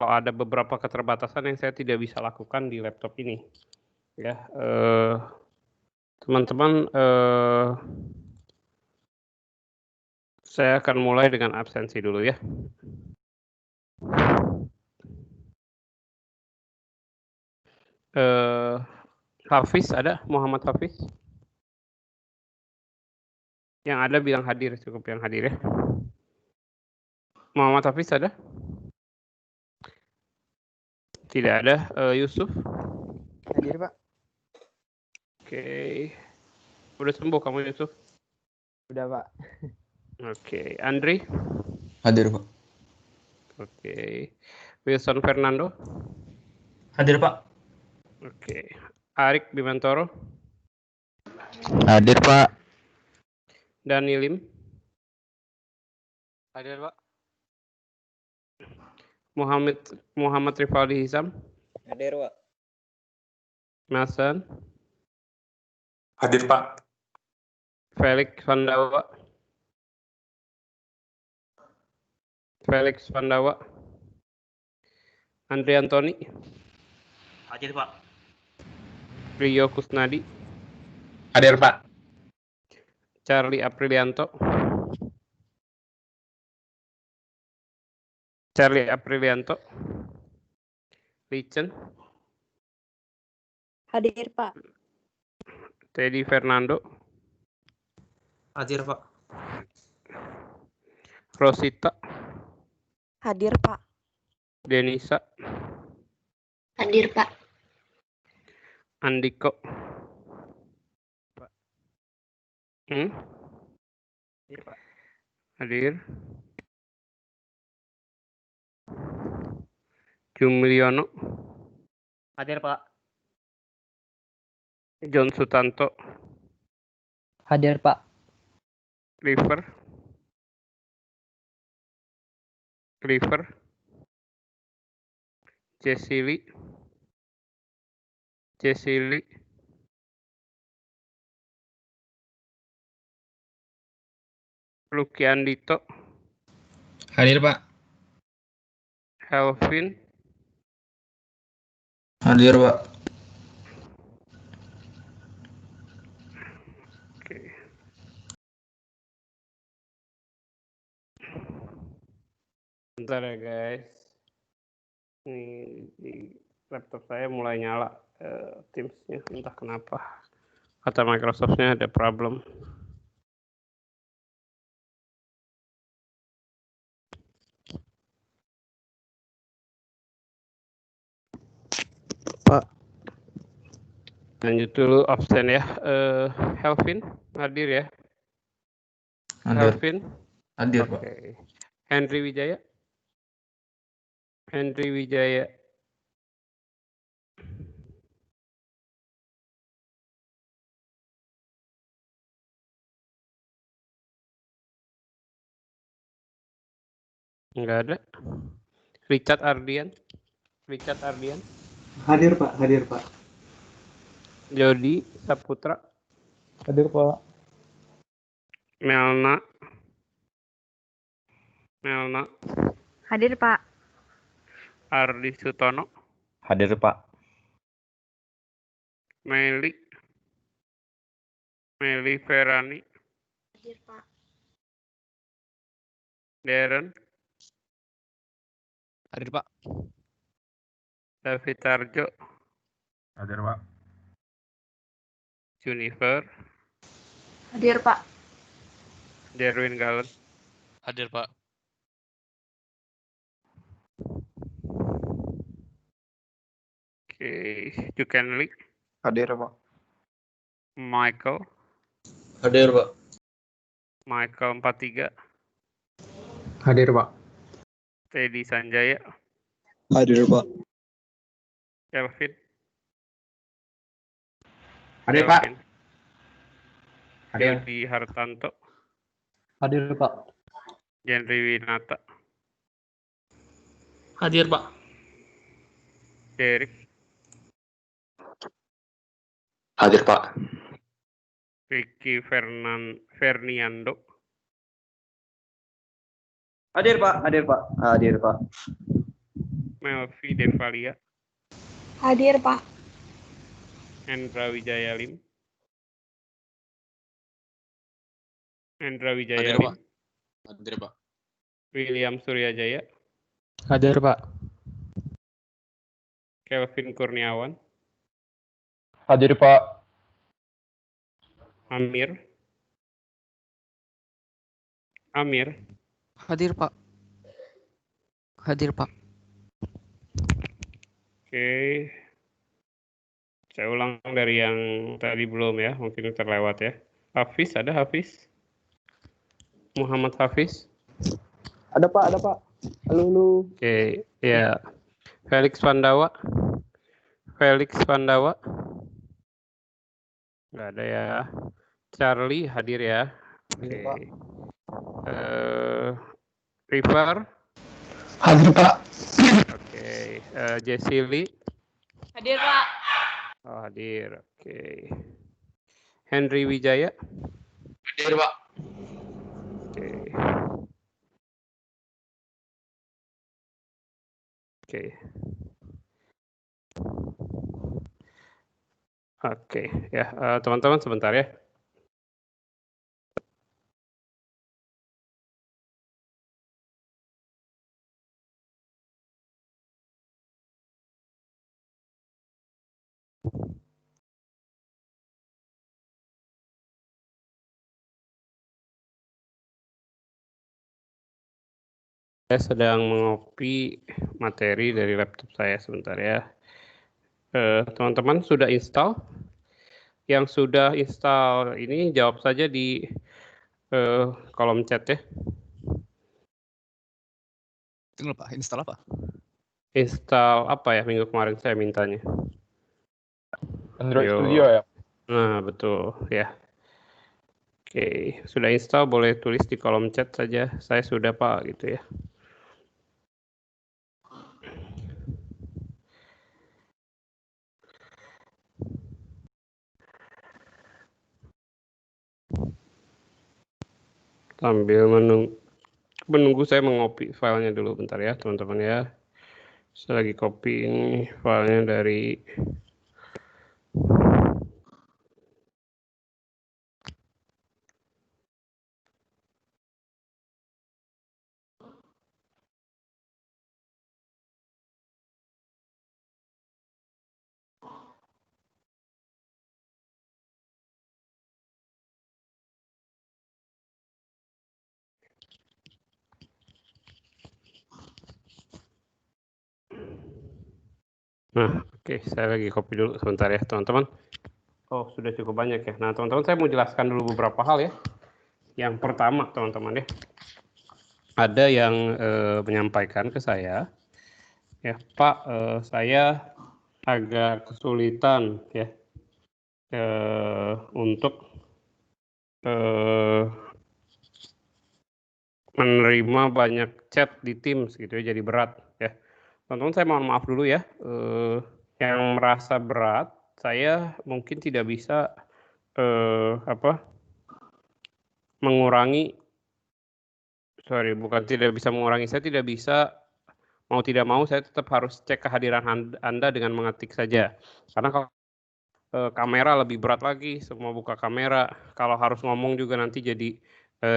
ada beberapa keterbatasan yang saya tidak bisa lakukan di laptop ini. Ya, teman-teman, saya akan mulai dengan absensi dulu ya. Hafiz ada? Muhammad Hafiz? Yang ada bilang hadir, cukup yang hadir ya. Muhammad Hafiz ada? Tidak ada. Yusuf? Hadir, Pak. Oke. Udah sembuh kamu, Yusuf? Udah, Pak. Oke. Andri? Hadir, Pak. Oke. Wilson Fernando? Hadir, Pak. Oke. Arik Bimantoro? Hadir, Pak. Dani Lim? Hadir, Pak. Muhammad Rifaldi Hisam? Hadir, Pak. Nelson? Hadir, Pak. Felix Vandawa? Andri Antoni? Hadir, Pak. Rio Kusnadi? Hadir, Pak. Charlie Aprilianto? Lichen? Hadir, Pak. Teddy Fernando? Hadir, Pak. Rosita? Hadir, Pak. Denisa? Hadir, Pak. Andiko? Hadir, Pak. Hadir. Jumiliono? Hadir, Pak. John Sutanto? Hadir, Pak. Cliver? Jesili? Lucky Andito? Hadir, Pak. Helvin? Hadir, Pak. Oke. Bentar ya guys. Ini di laptop saya mulai nyala Teams-nya, entah kenapa. Kata Microsoft-nya ada problem. Pak. Lanjut dulu absen ya. Helvin hadir ya? Hadir. Helvin? Hadir, Pak. Oke. Henry Wijaya. Enggak ada. Richard Ardian. Hadir, Pak. Jody Saputra. Hadir, Pak. Melna. Hadir, Pak. Ardi Sutono. Hadir, Pak. Meli Ferani. Hadir, Pak. Darren. Hadir, Pak. David Tarjo. Hadir, Pak. Junifer. Hadir, Pak. Derwin Gallen. Hadir, Pak. Oke, Jukenli. Hadir, Pak. Michael Hadir, Pak. 43. Hadir, Pak. Teddy Sanjaya. Hadir, Pak. Kelvin. Hadir, Pak. Hadir. Yudi Hartanto. Hadir, Pak. Henry Winata. Hadir, Pak. Derek. Hadir, Pak. Ricky Ferniando. Hadir, Pak. Melvi Denvalia, Hadir, Pak. Hendra Wijaya Lim, Hendra Wijaya Hadir, Lim, Pak. Hadir, Pak. William Suryajaya, Hadir, Pak. Kelvin Kurniawan, Hadir, Pak. Amir, Hadir, Pak. Hadir, Pak. Oke, saya ulang dari yang tadi belum ya, mungkin terlewat ya. Hafiz, ada Hafiz? Muhammad Hafiz? Ada, Pak. Halo. Oke, ya. Felix Pandawa? Nggak ada ya. Charlie hadir ya. Oke. River? Hadir, Pak. Oke. Jessie Lee? Hadir, Pak. Oh, hadir. Oke. Henry Wijaya? Hadir, Pak. Oke. Oke. Oke, ya teman-teman sebentar ya. Saya sedang mengopi materi dari laptop saya sebentar ya. Teman-teman sudah install? Yang sudah install ini jawab saja di kolom chat ya. Tunggu, Pak. Install apa? Install apa ya minggu kemarin saya mintanya? Android Yo. Studio ya? Nah, betul ya. Oke, sudah install boleh tulis di kolom chat saja. Saya sudah Pak gitu ya. Sambil menunggu saya mengopi filenya dulu bentar ya teman-teman ya. Saya lagi copy ini filenya dari Nah, oke, saya lagi copy dulu sebentar ya, teman-teman. Oh, sudah cukup banyak ya. Nah, teman-teman, saya mau jelaskan dulu beberapa hal ya. Yang pertama, teman-teman ya, ada yang menyampaikan ke saya, ya, Pak, saya agak kesulitan ya untuk menerima banyak chat di Teams gitu ya, jadi berat ya. Teman-teman, saya mohon maaf dulu ya. Yang merasa berat, saya mungkin tidak bisa mengurangi, bukan tidak bisa mengurangi, saya tidak bisa, mau tidak mau saya tetap harus cek kehadiran Anda dengan mengetik saja. Karena kalau kamera lebih berat lagi, semua buka kamera. Kalau harus ngomong juga nanti jadi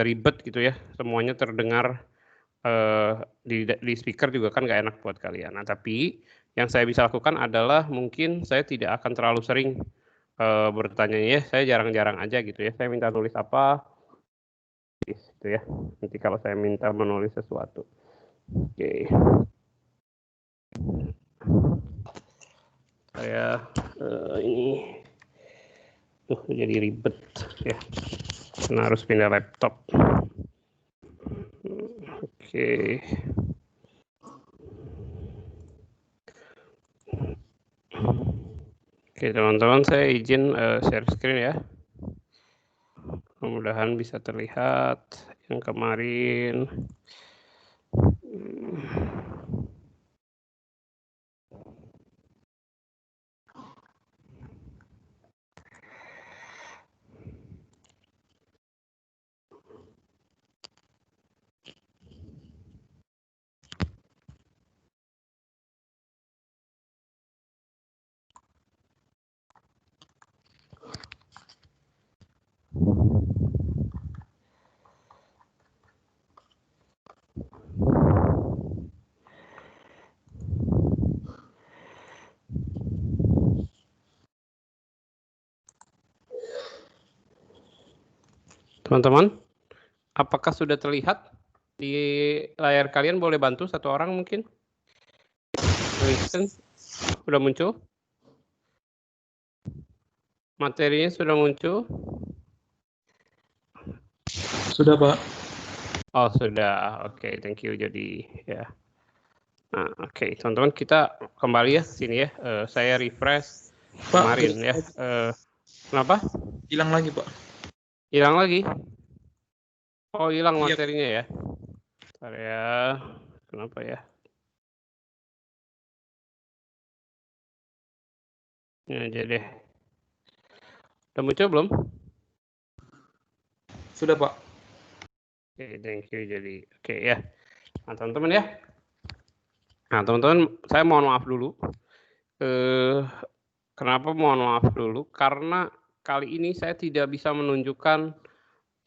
ribet gitu ya, semuanya terdengar di speaker juga kan nggak enak buat kalian. Nah, tapi yang saya bisa lakukan adalah mungkin saya tidak akan terlalu sering bertanya ya, saya jarang-jarang aja gitu ya. Saya minta tulis apa, gitu ya. Nanti kalau saya minta menulis sesuatu. Oke. Saya ini jadi ribet ya. Karena harus pindah laptop. Oke. Oke, teman-teman, saya izin share screen ya. Mudah-mudahan bisa terlihat yang kemarin. Teman-teman, apakah sudah terlihat di layar kalian? Boleh bantu satu orang mungkin? Sudah muncul? Materinya sudah muncul? Sudah, Pak. Oh, sudah. Oke, thank you. Jadi, ya. Nah, oke, teman-teman, kita kembali ya ke sini ya. Saya refresh kemarin ya. Kenapa? Hilang lagi, Pak. Hilang lagi? Oh, hilang Iya. materinya ya. Bentar ya. Kenapa ya? Ya, aja deh. Udah muncul belum? Sudah, Pak. Oke, thank you. Jadi, oke ya. Nah, teman-teman ya. Nah, teman-teman, saya mohon maaf dulu. Kenapa mohon maaf dulu? Karena kali ini saya tidak bisa menunjukkan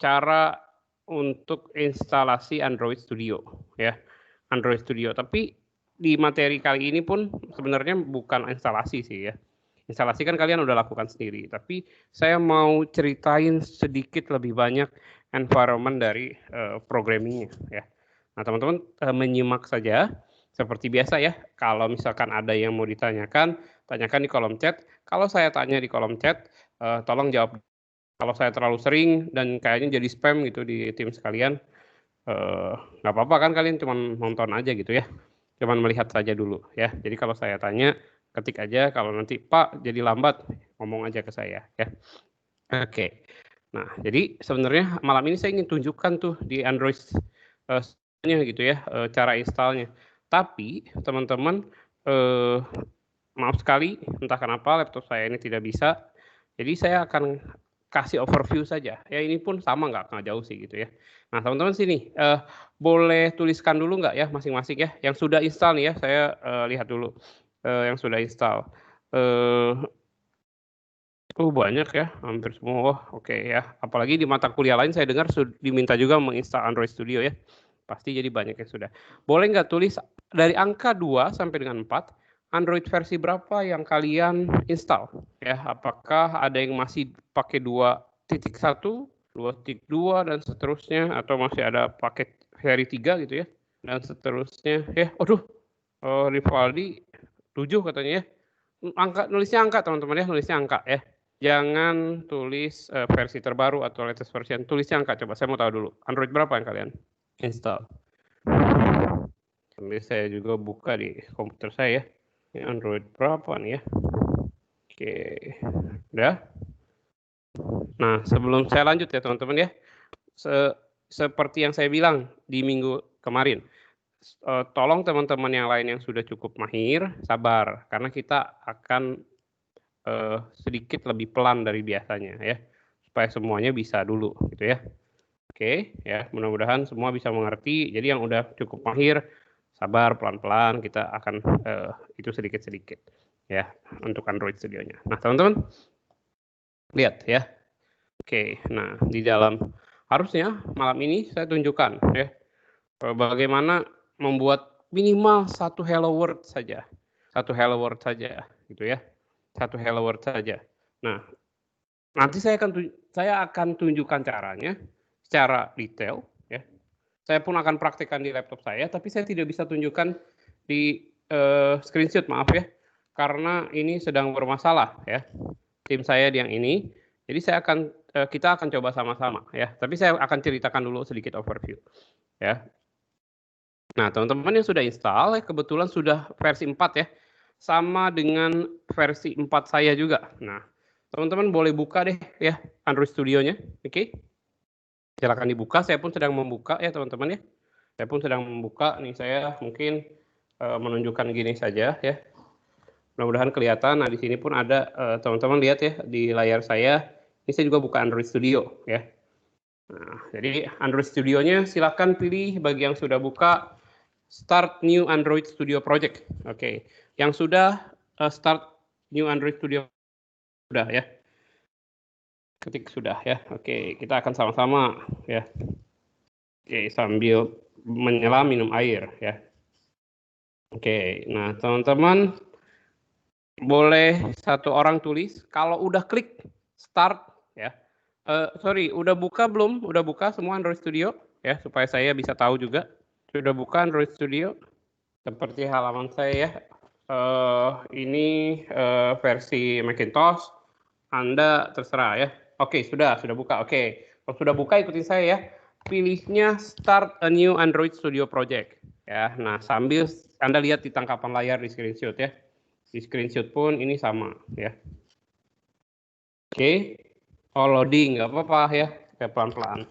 cara untuk instalasi Android Studio ya. Android Studio, tapi di materi kali ini pun sebenarnya bukan instalasi sih ya. Instalasi kan kalian udah lakukan sendiri, tapi saya mau ceritain sedikit lebih banyak environment dari programmingnya ya. Nah, teman-teman menyimak saja seperti biasa ya. Kalau misalkan ada yang mau ditanyakan, tanyakan di kolom chat. Kalau saya tanya di kolom chat, tolong jawab. Kalau saya terlalu sering dan kayaknya jadi spam gitu di tim sekalian, nggak apa-apa kan, kalian cuma nonton aja gitu ya. Cuman melihat saja dulu ya. Jadi kalau saya tanya, ketik aja. Kalau nanti Pak jadi lambat, ngomong aja ke saya ya. Oke. Nah, jadi sebenarnya malam ini saya ingin tunjukkan tuh di Android gitu ya, cara installnya. Tapi teman-teman, maaf sekali, entah kenapa laptop saya ini tidak bisa. Jadi saya akan kasih overview saja. Ya ini pun sama nggak jauh sih gitu ya. Nah teman-teman sini, boleh tuliskan dulu nggak ya masing-masing ya. Yang sudah install nih ya, saya lihat dulu yang sudah install. Banyak ya, hampir semua. Oh, oke ya. Apalagi di mata kuliah lain saya dengar diminta juga menginstal Android Studio ya. Pasti jadi banyak yang sudah. Boleh nggak tulis dari angka 2 sampai dengan 4, Android versi berapa yang kalian install? Ya, apakah ada yang masih pakai 2.1, 2.2 dan seterusnya, atau masih ada pakai seri 3 gitu ya, dan seterusnya ya. Rivaldi 7 katanya ya. Nulisnya angka teman-teman ya, nulisnya angka ya. Jangan tulis versi terbaru atau latest version, tulisnya angka. Coba saya mau tahu dulu, Android berapa yang kalian install? Sambil saya juga buka di komputer saya. Ini Android berapa nih ya? Oke, udah. Nah, sebelum saya lanjut ya teman-teman ya, seperti yang saya bilang di minggu kemarin, tolong teman-teman yang lain yang sudah cukup mahir, sabar, karena kita akan sedikit lebih pelan dari biasanya ya, supaya semuanya bisa dulu gitu ya. Oke ya, mudah-mudahan semua bisa mengerti. Jadi yang udah cukup mahir, sabar, pelan-pelan, kita akan itu sedikit-sedikit ya untuk Android Studio-nya. Nah teman-teman lihat ya. Oke, nah di dalam harusnya malam ini saya tunjukkan ya bagaimana membuat minimal satu hello world saja, gitu ya. Satu hello world saja. Nah, nanti saya akan tunjukkan caranya secara detail ya. Saya pun akan praktekkan di laptop saya, tapi saya tidak bisa tunjukkan di screenshot, maaf ya. Karena ini sedang bermasalah ya. Tim saya yang ini. Jadi kita akan coba sama-sama ya. Tapi saya akan ceritakan dulu sedikit overview ya. Nah, teman-teman yang sudah install, kebetulan sudah versi 4 ya. Sama dengan versi 4 saya juga. Nah, teman-teman boleh buka deh ya Android Studio-nya. Oke. Silakan dibuka, saya pun sedang membuka ya teman-teman ya. Saya pun sedang membuka, nih saya mungkin menunjukkan gini saja ya. Mudah-mudahan kelihatan. Nah, di sini pun ada, teman-teman lihat ya di layar saya. Ini saya juga buka Android Studio ya. Nah, jadi Android Studio-nya silakan pilih bagi yang sudah buka Start New Android Studio Project. Oke. Yang sudah Start New Android Studio sudah ya. Ketik sudah ya. Oke, kita akan sama-sama ya. Oke, sambil menyelam minum air ya. Oke, nah teman-teman boleh satu orang tulis kalau udah klik start ya. Sorry, udah buka belum? Udah buka semua Android Studio ya, supaya saya bisa tahu juga. Sudah buka Android Studio? Seperti halaman saya ya. Ini versi Macintosh. Anda terserah ya. Oke, sudah buka. Oke, kalau sudah buka ikutin saya ya. Pilihnya Start a New Android Studio Project. Ya, nah sambil Anda lihat di tangkapan layar di screenshot ya. Di screenshot pun ini sama ya. Oke, loading nggak apa-apa ya, kayak pelan-pelan.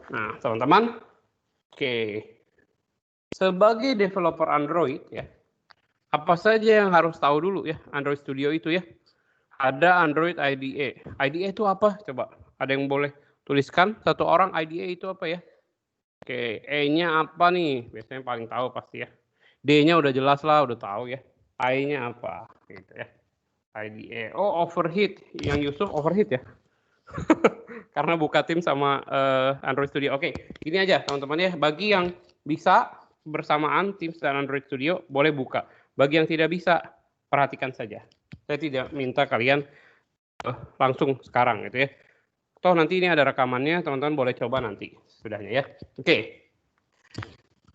Nah, teman-teman, oke. Sebagai developer Android ya, apa saja yang harus tahu dulu ya Android Studio itu ya? Ada Android IDE. IDE itu apa? Coba, ada yang boleh tuliskan? Satu orang IDE itu apa ya? Oke, E-nya apa nih? Biasanya paling tahu pasti ya. D-nya udah jelas lah, udah tahu ya. I-nya apa? Gitu ya. IDE. Oh, overheat. Yang Yusuf overheat ya? Karena buka tim sama Android Studio. Oke, gini aja teman-teman ya. Bagi yang bisa bersamaan Teams dan Android Studio, boleh buka. Bagi yang tidak bisa, perhatikan saja. Saya tidak minta kalian langsung sekarang gitu ya. Toh nanti ini ada rekamannya, teman-teman boleh coba nanti sudahnya ya. Oke.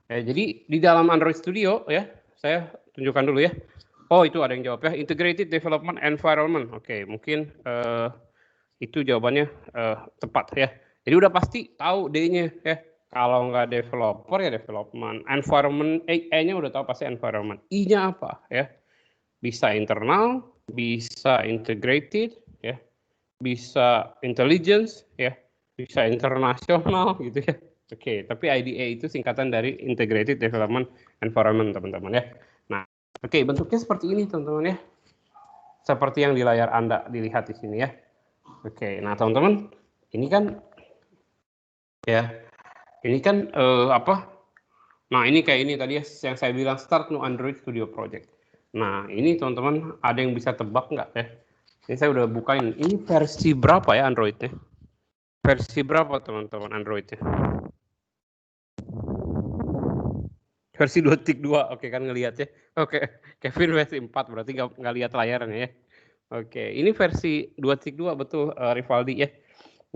Ya, jadi di dalam Android Studio ya, saya tunjukkan dulu ya. Oh, itu ada yang jawab ya. Integrated Development Environment. Oke, mungkin itu jawabannya tepat ya. Jadi udah pasti tahu D-nya ya. Kalau nggak developer ya development. Environment, E-nya udah tahu pasti environment. I-nya apa ya? Bisa internal, bisa integrated ya. Bisa intelligence ya. Bisa internasional gitu ya. Oke, tapi IDE itu singkatan dari Integrated Development Environment teman-teman ya. Nah, oke, bentuknya seperti ini teman-teman ya. Seperti yang di layar Anda dilihat di sini ya. Oke, nah teman-teman, ini kan ya, ini kan apa? Nah ini kayak ini tadi ya, yang saya bilang Start New Android Studio Project. Nah ini teman-teman ada yang bisa tebak nggak ya? Ini saya udah bukain. Ini versi berapa ya Androidnya? Versi berapa teman-teman Androidnya? Versi 2.2, oke kan ngelihat ya. Oke, Kevin versi 4 berarti nggak lihat layarnya ya. Oke, ini versi 2.2 betul Rivaldi ya.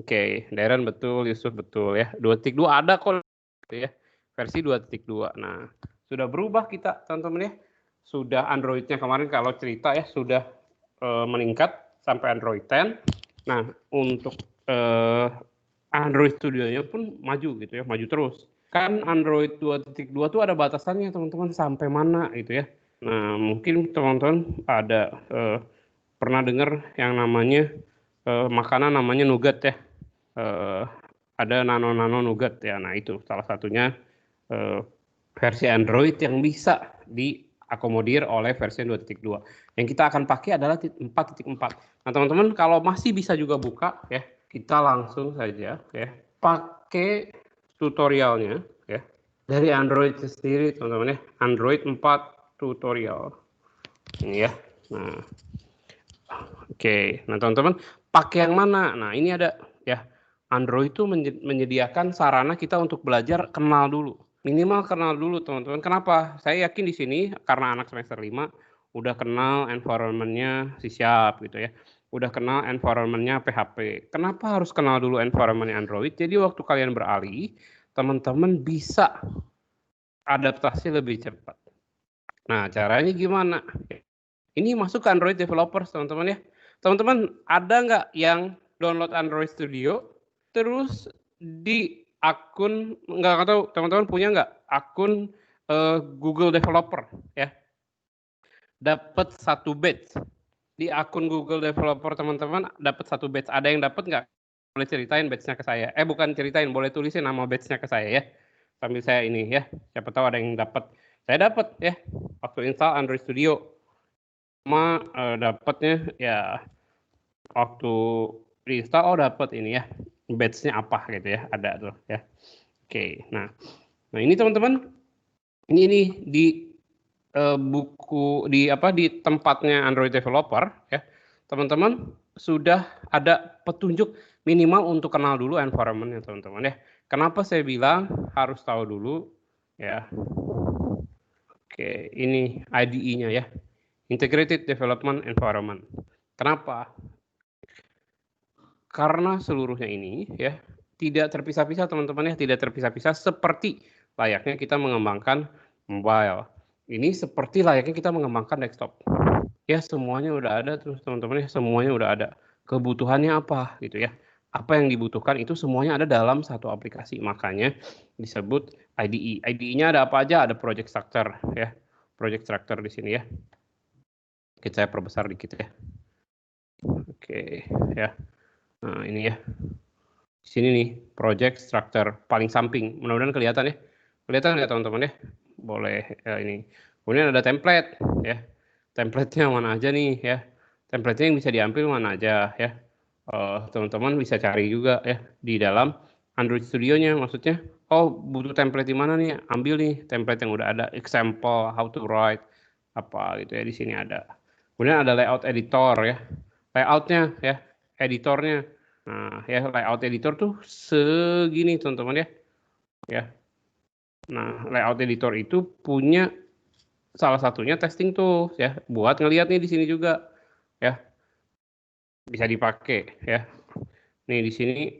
Oke, Darren betul, Yusuf betul ya. 2.2 ada kok ya. Versi 2.2. Nah, sudah berubah kita teman-teman ya. Sudah Android-nya kemarin kalau cerita ya sudah meningkat sampai Android 10. Nah, untuk Android Studio-nya pun maju gitu ya, maju terus. Kan Android 2.2 tuh ada batasannya teman-teman sampai mana gitu ya. Nah, mungkin teman-teman ada pernah dengar yang namanya makanan namanya nougat ya. Ada nano nougat ya. Nah, itu salah satunya versi Android yang bisa diakomodir oleh versi 2.2. Yang kita akan pakai adalah 4.4. Nah, teman-teman kalau masih bisa juga buka ya, kita langsung saja ya pakai tutorialnya ya dari Android sendiri teman-teman ya. Android 4 tutorial. Ini ya. Nah. Oke, nah teman-teman pakai yang mana? Nah ini ada ya, Android itu menyediakan sarana kita untuk belajar kenal dulu. Minimal kenal dulu teman-teman. Kenapa? Saya yakin di sini karena anak semester 5 udah kenal environment-nya C# gitu ya. Udah kenal environment-nya PHP. Kenapa harus kenal dulu environment-nya Android? Jadi waktu kalian beralih, teman-teman bisa adaptasi lebih cepat. Nah caranya gimana? Ini masuk ke Android Developers teman-teman ya. Teman-teman ada nggak yang download Android Studio terus di akun, nggak tahu teman-teman punya nggak akun Google Developer ya, dapat 1 batch di akun Google Developer teman-teman, dapat 1 batch. Ada yang dapat nggak? Boleh ceritain batch-nya ke saya. Bukan ceritain, boleh tulisin nama batch-nya ke saya ya, sambil saya ini ya, siapa tahu ada yang dapat. Saya dapat ya waktu install Android Studio. Dapatnya ya waktu reinstall dapat ini ya, batch-nya apa gitu ya, ada tuh ya. Oke, nah ini teman-teman, ini di buku di tempatnya Android Developer ya, teman-teman sudah ada petunjuk minimal untuk kenal dulu environment-nya teman-teman ya. Kenapa saya bilang harus tahu dulu ya? Oke, ini IDE-nya ya. Integrated Development Environment. Kenapa? karena seluruhnya ini ya tidak terpisah-pisah teman-teman ya, tidak terpisah-pisah seperti layaknya kita mengembangkan mobile. Ini seperti layaknya kita mengembangkan desktop. Ya semuanya udah ada terus teman-teman ya, semuanya udah ada. Kebutuhannya apa gitu ya. Apa yang dibutuhkan itu semuanya ada dalam satu aplikasi. Makanya disebut IDE. IDE-nya ada apa aja? Ada project structure ya. Project structure di sini ya. Kita perbesar dikit ya. Oke, ya. Nah, ini ya. Di sini nih, project structure paling samping. Mudah-mudahan kelihatan ya. Kelihatan nggak teman-teman ya? Boleh ya, ini. Kemudian ada template ya. Template-nya mana aja nih ya. Template-nya yang bisa diambil mana aja ya. Teman-teman bisa cari juga ya di dalam Android Studio-nya, maksudnya oh butuh template di mana nih, ambil nih template yang udah ada, example how to write apa gitu ya, di sini ada. Kemudian ada layout editor ya, layoutnya ya, editornya. Nah ya, layout editor tuh segini teman-teman ya. Nah layout editor itu punya salah satunya testing tools ya, buat ngelihat nih di sini juga ya, bisa dipakai ya. Nih di sini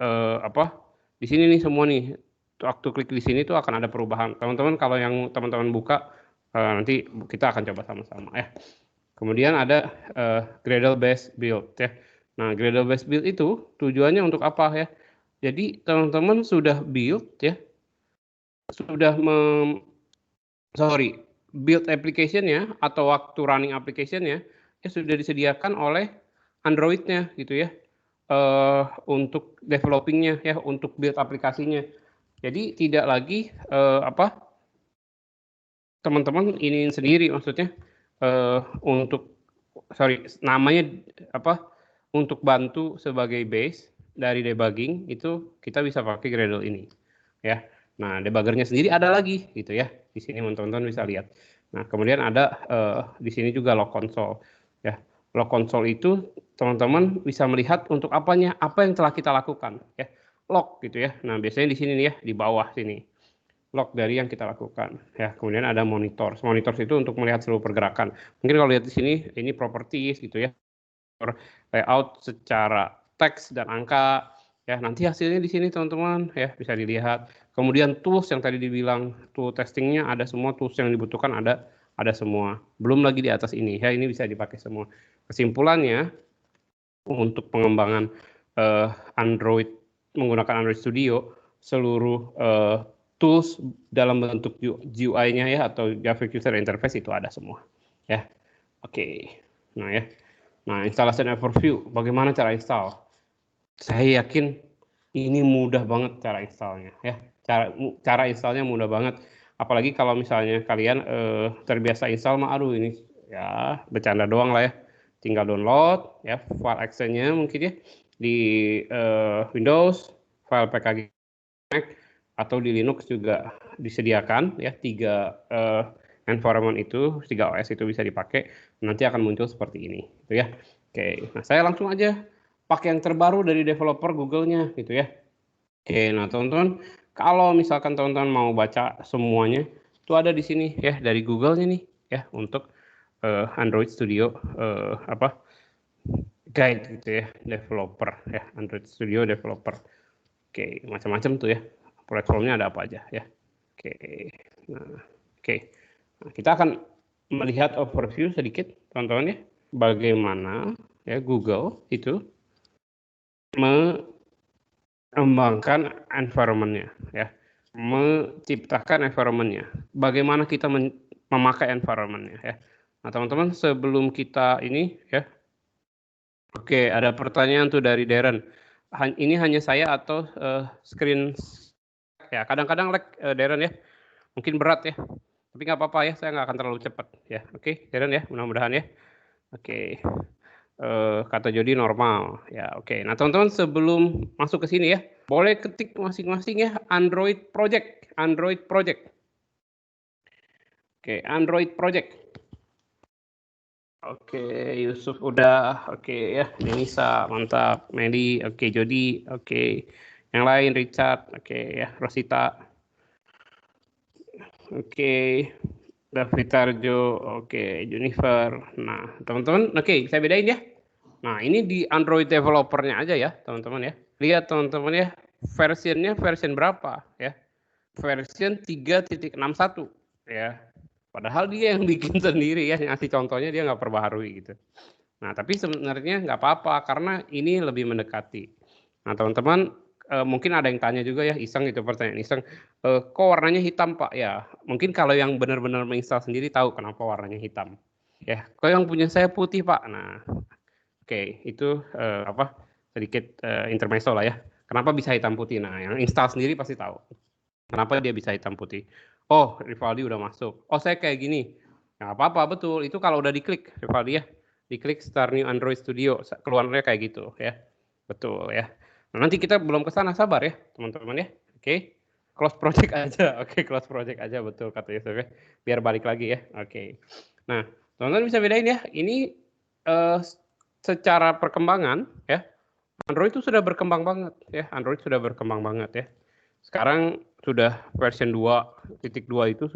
di sini nih semua nih. Waktu klik di sini tuh akan ada perubahan. Teman-teman kalau yang teman-teman buka nanti kita akan coba sama-sama ya. Kemudian ada Gradle based build ya. Nah, Gradle based build itu tujuannya untuk apa ya? Jadi teman-teman sudah build ya. Sudah build application-nya atau waktu running application-nya ya sudah disediakan oleh Android-nya gitu ya. Untuk developing-nya ya, untuk build aplikasinya. Jadi tidak lagi teman-teman iniin sendiri, maksudnya namanya untuk bantu sebagai base dari debugging itu kita bisa pakai Gradle ini ya. Nah debuggernya sendiri ada lagi gitu ya, di sini teman-teman bisa lihat. Nah kemudian ada di sini juga log console ya. Log console itu teman-teman bisa melihat untuk apa yang telah kita lakukan ya, log gitu ya. Nah biasanya di sini nih ya, di bawah sini log dari yang kita lakukan ya. Kemudian ada monitors itu untuk melihat seluruh pergerakan. Mungkin kalau lihat di sini ini properties gitu ya, layout secara teks dan angka ya, nanti hasilnya di sini teman-teman ya, bisa dilihat. Kemudian tools yang tadi dibilang tool testingnya ada semua, tools yang dibutuhkan ada semua, belum lagi di atas ini ya, ini bisa dipakai semua. Kesimpulannya untuk pengembangan Android menggunakan Android Studio, seluruh tools dalam bentuk GUI-nya ya atau graphic user interface itu ada semua ya. Oke. Nah ya. Nah, installation overview, bagaimana cara install? Saya yakin ini mudah banget cara installnya ya. Cara installnya mudah banget. Apalagi kalau misalnya kalian terbiasa install aduh ini ya bercanda doang lah ya. Tinggal download ya file Excel-nya mungkin ya di Windows, file PKG Mac atau di Linux juga disediakan ya, 3 environment itu, 3 OS itu bisa dipakai, nanti akan muncul seperti ini gitu ya. Oke, nah saya langsung aja pakai yang terbaru dari developer Google-nya gitu ya. Oke, nah teman-teman kalau misalkan teman-teman mau baca semuanya itu ada di sini ya dari Google-nya nih ya, untuk Android Studio guide gitu ya, developer ya, Android Studio developer. Oke, macam-macam tuh ya. Platformnya ada apa aja ya. Oke. Nah, Nah, kita akan melihat overview sedikit teman-teman ya. Bagaimana ya Google itu mengembangkan environment-nya ya. Menciptakan environment-nya. Bagaimana kita memakai environment-nya ya. Nah, teman-teman sebelum kita ini ya. Oke, ada pertanyaan tuh dari Darren. Ini hanya saya atau screen ya, kadang-kadang lag Darren ya, mungkin berat ya, tapi nggak apa-apa ya, saya nggak akan terlalu cepat ya. Oke, Darren ya, mudah-mudahan ya. Oke, kata Jody normal ya. Oke, nah teman-teman sebelum masuk ke sini ya, boleh ketik masing-masing ya Android project. Oke, Android project. Oke, Yusuf udah, oke ya, Denisa mantap, Meli, oke, Jody, oke. Yang lain Richard, oke ya, Rosita, oke, David Tarjo, oke, Jennifer. Nah, teman-teman, oke, saya bedain ya. Nah, ini di Android developernya aja ya, teman-teman ya. Lihat teman-teman ya, versionnya version berapa ya? Version 3.61 ya. Padahal dia yang bikin sendiri ya, ngasih contohnya dia nggak perbaharui gitu. Nah, tapi sebenarnya nggak apa-apa karena ini lebih mendekati. Nah, teman-teman mungkin ada yang tanya juga ya, iseng itu pertanyaan iseng, kok warnanya hitam Pak? Ya, mungkin kalau yang benar-benar menginstal sendiri tahu kenapa warnanya hitam. Ya, kok yang punya saya putih Pak? Nah, oke, itu sedikit intermezzo lah ya. Kenapa bisa hitam putih? Nah, yang install sendiri pasti tahu. Kenapa dia bisa hitam putih? Oh, Rivaldi udah masuk. Oh, saya kayak gini. Nggak apa-apa, betul. Itu kalau udah diklik, Rivaldi ya. Diklik Start New Android Studio. Keluarnya kayak gitu ya. Betul ya. Nah, nanti kita belum ke sana, sabar ya, teman-teman ya. Oke. Close project aja. Oke, close project aja. Betul kata Yusuf ya. Biar balik lagi ya. Oke. Nah, teman-teman bisa bedain ya. Ini secara perkembangan ya. Android itu sudah berkembang banget ya. Android sudah berkembang banget ya. Sekarang sudah version 2.2 itu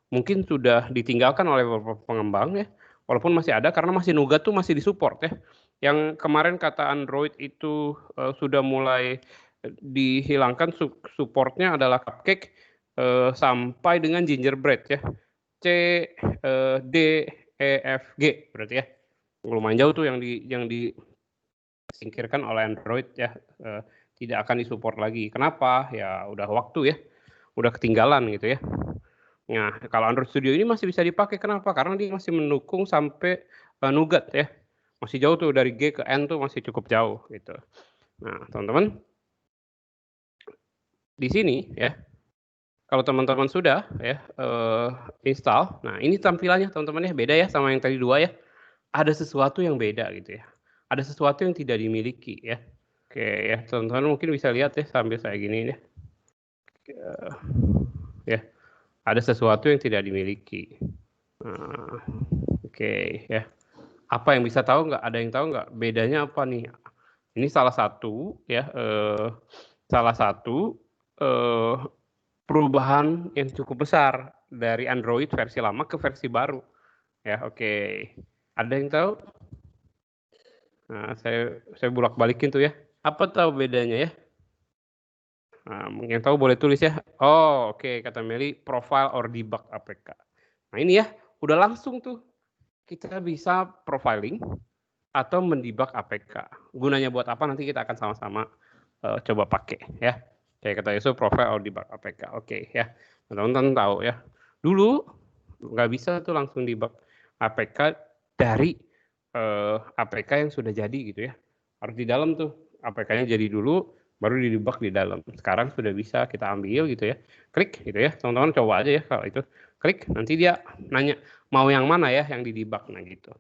mungkin sudah ditinggalkan oleh beberapa pengembang ya. Walaupun masih ada karena masih Nougat tuh masih disupport ya. Yang kemarin kata Android itu sudah mulai dihilangkan supportnya adalah Cupcake sampai dengan Gingerbread ya. C, D, E, F, G berarti ya. Lumayan jauh tuh yang disingkirkan oleh Android ya. Tidak akan disupport lagi. Kenapa? Ya udah waktu ya, udah ketinggalan gitu ya. Nah, kalau Android Studio ini masih bisa dipakai. Kenapa? Karena dia masih mendukung sampai Nougat ya. Masih jauh tuh dari G ke N tuh masih cukup jauh gitu. Nah, teman-teman, di sini ya, kalau teman-teman sudah ya install, nah ini tampilannya teman-teman ya beda ya sama yang tadi dua ya. Ada sesuatu yang beda gitu ya. Ada sesuatu yang tidak dimiliki ya. Oke ya, teman-teman mungkin bisa lihat ya sambil saya gini ya. Ya, ada sesuatu yang tidak dimiliki. Oke ya. Apa yang bisa tahu nggak? Ada yang tahu nggak? Bedanya apa nih? Ini salah satu ya, perubahan yang cukup besar dari Android versi lama ke versi baru. Ya, oke. Ada yang tahu? Nah, saya bolak-balikin tuh ya. Apa tahu bedanya ya? Nah, yang tahu boleh tulis ya. Oh, oke, kata Meli, profile or debug APK. Nah, ini ya, udah langsung tuh kita bisa profiling atau mendebug APK. Gunanya buat apa nanti kita akan sama-sama coba pakai ya. Kayak kata Yusuf, profile or debug APK. Oke ya. Teman-teman tahu ya. Dulu nggak bisa tuh langsung debug APK dari APK yang sudah jadi gitu ya. Harus di dalam tuh APK-nya jadi dulu, baru didebug di dalam. Sekarang sudah bisa kita ambil gitu ya. Klik gitu ya. Teman-teman coba aja ya kalau itu. Klik, nanti dia nanya mau yang mana ya yang didebug. Nah gitu.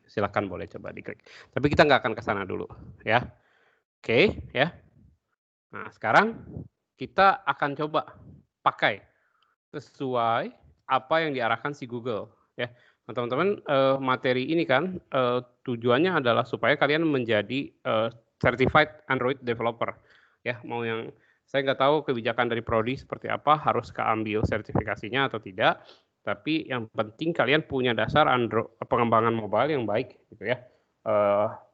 Silakan boleh coba diklik. Tapi kita nggak akan ke sana dulu ya. Oke ya. Nah sekarang kita akan coba pakai sesuai apa yang diarahkan si Google ya. Nah, teman-teman materi ini kan tujuannya adalah supaya kalian menjadi certified Android developer ya. Mau yang saya nggak tahu kebijakan dari Prodi seperti apa, harus keambil sertifikasinya atau tidak. Tapi yang penting kalian punya dasar Android pengembangan mobile yang baik gitu ya.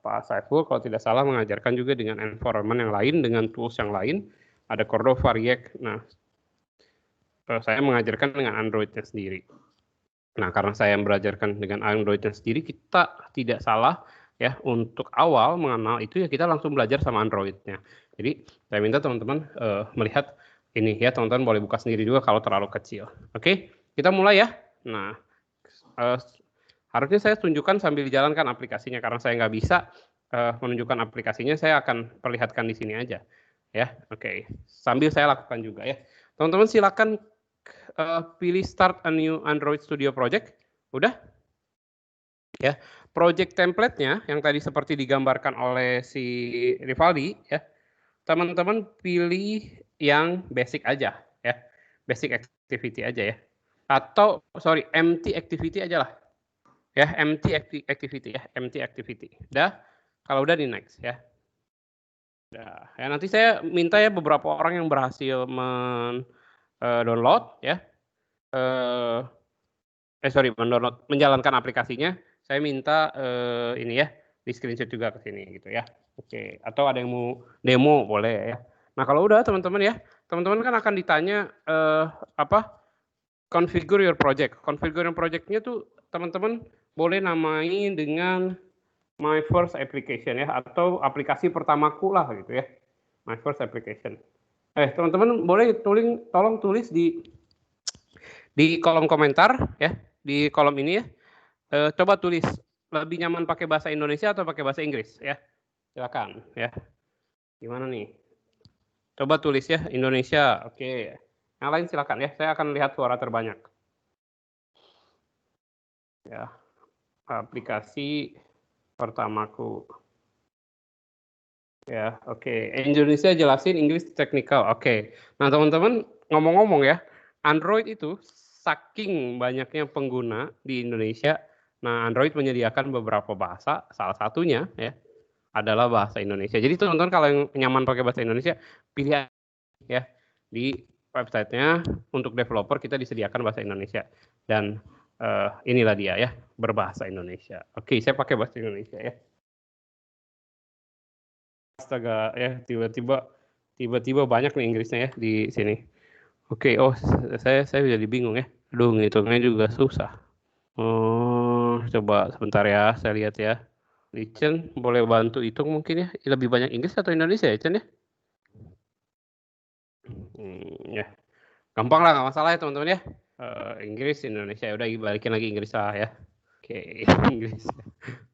Pak Saiful kalau tidak salah mengajarkan juga dengan environment yang lain, dengan tools yang lain. Ada Cordova, React. Nah, saya mengajarkan dengan Android-nya sendiri. Nah, karena saya belajarkan dengan Android-nya sendiri, kita tidak salah ya untuk awal mengenal itu ya kita langsung belajar sama Android-nya. Jadi saya minta teman-teman melihat ini ya, teman-teman boleh buka sendiri juga kalau terlalu kecil. Oke, kita mulai ya. Nah, harusnya saya tunjukkan sambil dijalankan aplikasinya karena saya nggak bisa menunjukkan aplikasinya, saya akan perlihatkan di sini aja. Ya, oke. Sambil saya lakukan juga ya. Teman-teman silakan pilih Start a New Android Studio Project. Udah? Ya, project template-nya yang tadi seperti digambarkan oleh si Rivaldi ya. Teman-teman pilih yang basic aja ya. Basic activity aja ya. Atau empty activity aja lah. Ya, empty activity ya, empty activity. Udah? Kalau udah di next ya. Udah. Ya, nanti saya minta ya beberapa orang yang berhasil download ya. Mendownload, menjalankan aplikasinya, saya minta ini ya di screenshot juga ke sini gitu ya. Oke, atau ada yang mau demo boleh ya. Nah, kalau udah teman-teman ya, teman-teman kan akan ditanya configure your project. Configure your project-nya tuh teman-teman boleh namain dengan my first application ya, atau aplikasi pertamaku lah gitu ya. My first application. Teman-teman boleh tolong tulis di kolom komentar ya, di kolom ini ya. Coba tulis lebih nyaman pakai bahasa Indonesia atau pakai bahasa Inggris ya. Silakan ya. Gimana nih? Coba tulis ya Indonesia. Oke. Yang lain silakan ya. Saya akan lihat suara terbanyak. Ya. Aplikasi pertamaku. Ya, oke. Indonesia jelasin, Inggris technical. Oke. Nah, teman-teman ngomong-ngomong ya, Android itu saking banyaknya pengguna di Indonesia. Nah, Android menyediakan beberapa bahasa, salah satunya ya adalah bahasa Indonesia. Jadi teman-teman kalau yang nyaman pakai bahasa Indonesia, pilih ya di websitenya untuk developer kita disediakan bahasa Indonesia. Dan inilah dia ya, berbahasa Indonesia. Oke, saya pakai bahasa Indonesia ya. Astaga ya, tiba-tiba banyak nih Inggrisnya ya di sini. Oke, saya jadi bingung ya. Aduh, ngitungnya juga susah. Coba sebentar ya, saya lihat ya. Chen boleh bantu hitung mungkin ya. Lebih banyak Inggris atau Indonesia ya, Chen ya? Ya, gampang lah, nggak masalah ya teman-teman ya. Inggris, Indonesia, udah balikin lagi Inggris lah ya. Oke, Inggris,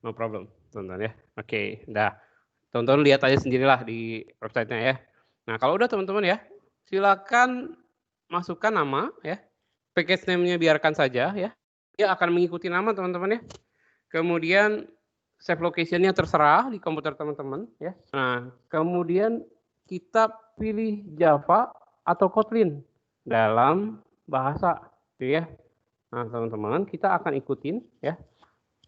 no problem teman-teman ya. Oke, udah. Teman-teman lihat aja sendirilah di websitenya ya. Nah, kalau udah teman-teman ya, silakan masukkan nama ya. Package name-nya biarkan saja ya. Dia akan mengikuti nama teman-teman ya. Kemudian save location-nya terserah di komputer teman-teman ya. Nah, kemudian kita pilih Java atau Kotlin dalam bahasa gitu ya. Nah, teman-teman, kita akan ikutin ya.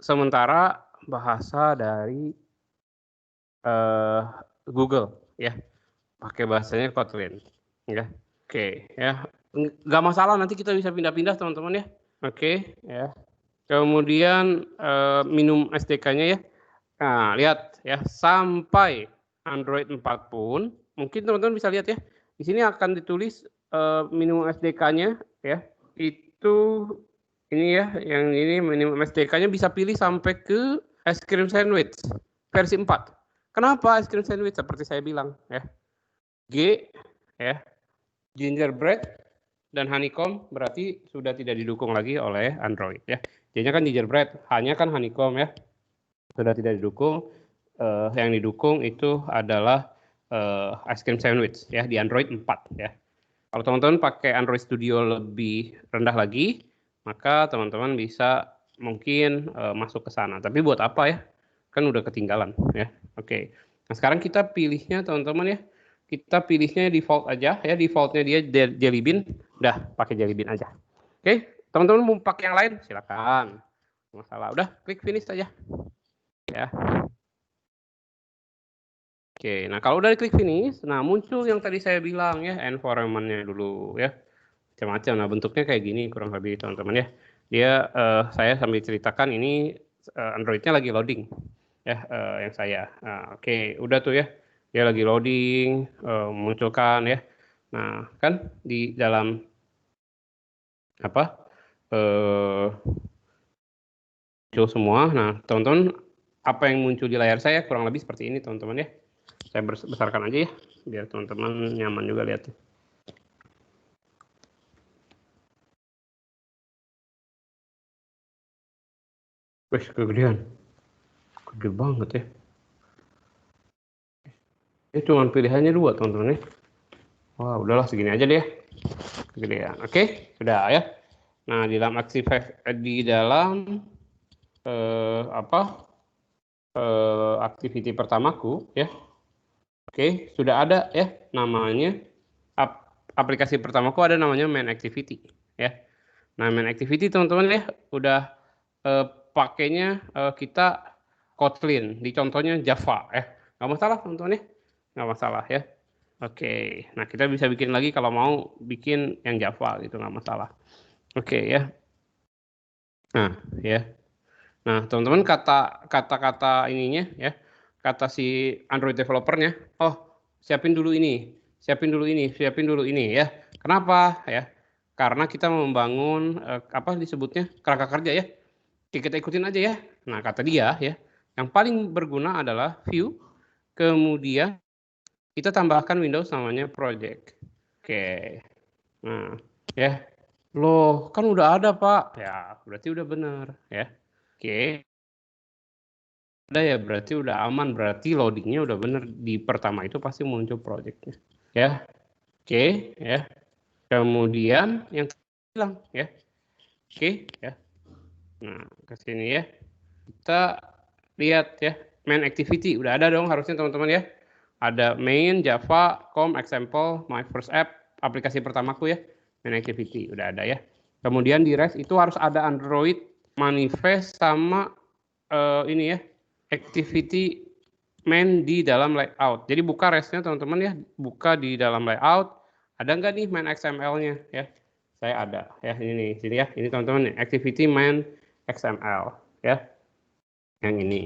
Sementara bahasa dari Google ya, pakai bahasanya Kotlin ya. Oke ya, nggak masalah, nanti kita bisa pindah-pindah teman-teman ya. Oke ya, kemudian minum SDK-nya ya. Nah, lihat ya, sampai Android 4 pun mungkin teman-teman bisa lihat ya, di sini akan ditulis minimum SDK-nya ya, itu ini ya, yang ini minimum SDK-nya bisa pilih sampai ke es krim sandwich versi 4. Kenapa es krim sandwich? Seperti saya bilang ya, G ya, gingerbread dan honeycomb berarti sudah tidak didukung lagi oleh Android ya. Jadinya kan gingerbread, hanya kan honeycomb ya, sudah tidak didukung. Yang didukung itu adalah es krim sandwich ya di Android 4 ya. Kalau teman-teman pakai Android Studio lebih rendah lagi, maka teman-teman bisa mungkin masuk ke sana. Tapi buat apa ya? Kan udah ketinggalan ya. Oke. Nah, sekarang kita pilihnya teman-teman ya. Kita pilihnya default aja ya. Defaultnya dia Jelly Bean. Udah pakai Jelly Bean aja. Oke. Teman-teman mau pakai yang lain silakan. Masalah. Udah klik finish aja. Ya. Oke, nah kalau udah klik finish, nah muncul yang tadi saya bilang ya, environment-nya dulu ya, macam-macam. Nah bentuknya kayak gini kurang lebih teman-teman ya. Dia saya sambil ceritakan ini Android-nya lagi loading ya, yang saya. Nah, oke, udah tuh ya, dia lagi loading, munculkan ya. Nah kan di dalam apa muncul semua. Nah teman-teman, apa yang muncul di layar saya kurang lebih seperti ini teman-teman ya. Saya besarkan aja ya, biar teman-teman nyaman juga lihatnya. Wih, kegedean. Gede banget ya. Ini cuma pilihannya 2 teman-teman ya. Wah, udahlah segini aja deh. Kegedean. Oke, sudah ya. Nah, di dalam activity pertamaku ya. Oke, sudah ada ya namanya, aplikasi pertamaku ada namanya main activity ya. Nah, main activity teman-teman ya, udah pakainya kita Kotlin, di contohnya Java ya. Nggak masalah teman-teman ya, nggak masalah ya. Oke, nah kita bisa bikin lagi kalau mau bikin yang Java gitu, nggak masalah. Oke ya. Nah ya, Nah, teman-teman kata-kata ininya ya, kata si Android developernya, oh siapin dulu ini, siapin dulu ini, siapin dulu ini ya. Kenapa ya? Karena kita membangun apa disebutnya kerangka kerja ya. Oke, kita ikutin aja ya. Nah, kata dia ya, yang paling berguna adalah view, kemudian kita tambahkan Windows namanya project. Oke. Nah, ya. Loh, kan udah ada, Pak. Ya, berarti udah benar ya. Oke. Udah ya, berarti udah aman, berarti loadingnya udah bener di pertama itu pasti muncul projectnya ya. Oke ya, kemudian yang bilang ya, oke ya. Nah ke sini ya, kita lihat ya, main activity udah ada dong harusnya teman-teman ya. Ada main, Java, com, example, my first app, aplikasi pertamaku ya, main activity udah ada ya. Kemudian di REST itu harus ada Android manifest sama ini ya, activity main di dalam layout. Jadi buka REST-nya teman-teman ya, buka di dalam layout. Ada nggak nih main XML-nya ya? Saya ada ya, ini nih, sini ya. Ini teman-teman activity main XML ya. Yang ini.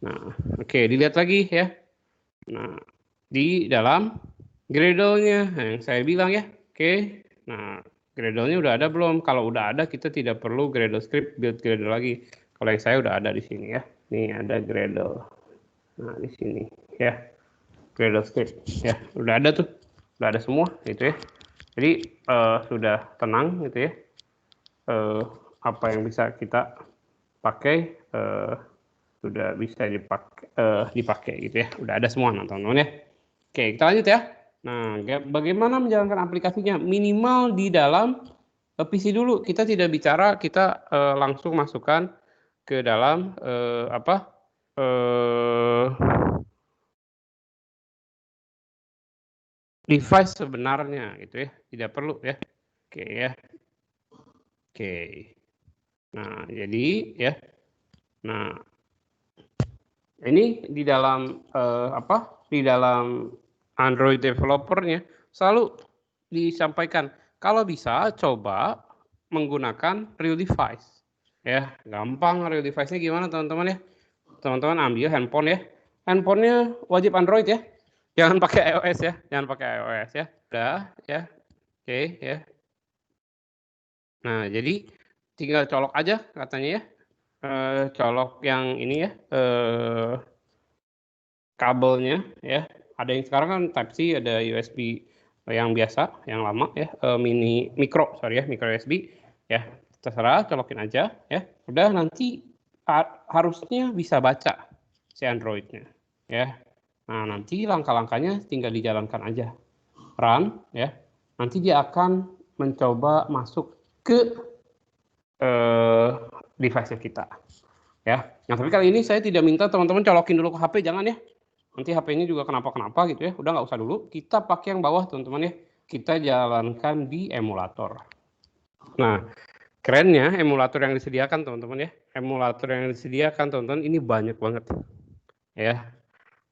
Nah, oke, dilihat lagi ya. Nah, di dalam Gradle-nya yang saya bilang ya. Oke. Nah, Gradle-nya udah ada belum? Kalau udah ada kita tidak perlu Gradle script build Gradle lagi. Kalau yang saya udah ada di sini ya. Nih ada Gradle. Nah, di sini ya. Gradle script ya. Udah ada tuh. Udah ada semua gitu ya. Jadi sudah tenang gitu ya. Apa yang bisa kita pakai sudah bisa dipakai gitu ya. Udah ada semua teman-teman ya. Oke, kita lanjut ya. Nah, bagaimana menjalankan aplikasinya? Minimal di dalam PC dulu. Kita tidak bicara, kita langsung masukkan ke dalam device sebenarnya gitu ya. Tidak perlu ya. Oke ya. Oke. Nah, jadi ya. Nah, ini di dalam di dalam Android developernya selalu disampaikan kalau bisa coba menggunakan real device ya. Gampang real device-nya gimana teman-teman ya. Teman-teman ambil handphone ya. Handphonenya wajib Android ya. Jangan pakai iOS ya. Jangan pakai iOS ya. Udah ya. Oke ya. Nah, jadi tinggal colok aja katanya ya. Colok yang ini ya. Kabelnya ya. Ada yang sekarang kan Type-C, ada USB yang biasa, yang lama ya, micro USB ya. Terserah, colokin aja ya. Udah nanti harusnya bisa baca si Android-nya ya. Nah, nanti langkah-langkahnya tinggal dijalankan aja. Run ya. Nanti dia akan mencoba masuk ke device kita ya. Nah, tapi kali ini saya tidak minta teman-teman colokin dulu ke HP, jangan ya. Nanti HP-nya juga kenapa-kenapa gitu ya. Udah nggak usah dulu. Kita pakai yang bawah teman-teman ya. Kita jalankan di emulator. Nah, kerennya emulator yang disediakan teman-teman ya. Emulator yang disediakan teman-teman ini banyak banget ya.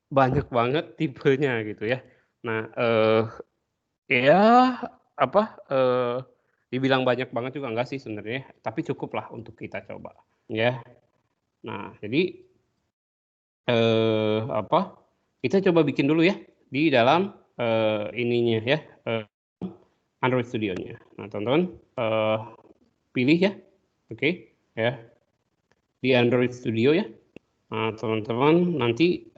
Banyak banget tipenya gitu ya. Nah, ya dibilang banyak banget juga enggak sih sebenarnya. Tapi cukup lah untuk kita coba ya. Nah, jadi kita coba bikin dulu ya di dalam ininya ya, Android Studio-nya. Nah, teman-teman pilih ya, oke ya, di Android Studio ya. Nah, teman-teman nanti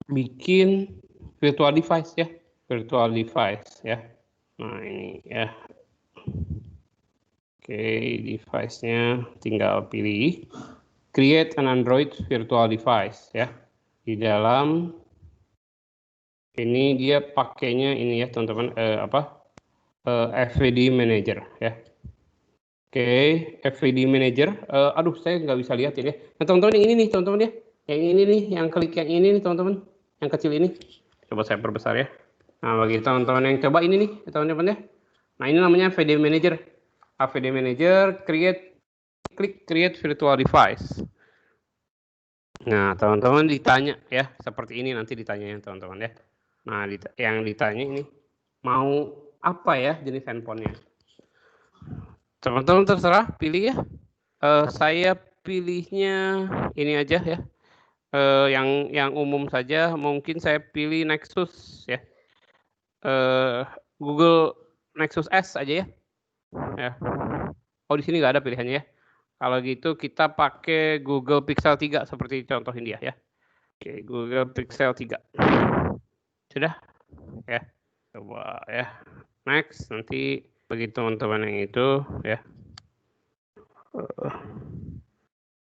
bikin virtual device ya, virtual device ya. Nah, ini ya. Oke, device-nya tinggal pilih create an Android virtual device ya. Di dalam ini dia pakainya ini ya teman-teman FVD Manager ya. Oke, FVD Manager. Aduh, saya nggak bisa lihat ya. Nah, teman-teman yang ini nih teman-teman ya. Yang ini nih, yang klik yang ini nih teman-teman. Yang kecil ini. Coba saya perbesar ya. Nah, bagi teman-teman yang coba ini nih teman-teman ya. Nah, ini namanya FVD Manager. FVD Manager klik create virtual device. Nah, teman-teman ditanya ya, seperti ini nanti ditanya ya teman-teman ya. Nah, yang ditanya ini, mau apa ya jenis handphonenya? Teman-teman terserah, pilih ya. Saya pilihnya ini aja ya. Yang umum saja, mungkin saya pilih Nexus ya. Google Nexus S aja ya. Oh, di sini nggak ada pilihannya ya. Kalau gitu kita pakai Google Pixel 3 seperti contoh ini ya. Oke, Google Pixel 3. Sudah? Ya. Coba ya. Next, nanti bagi teman-teman yang itu ya.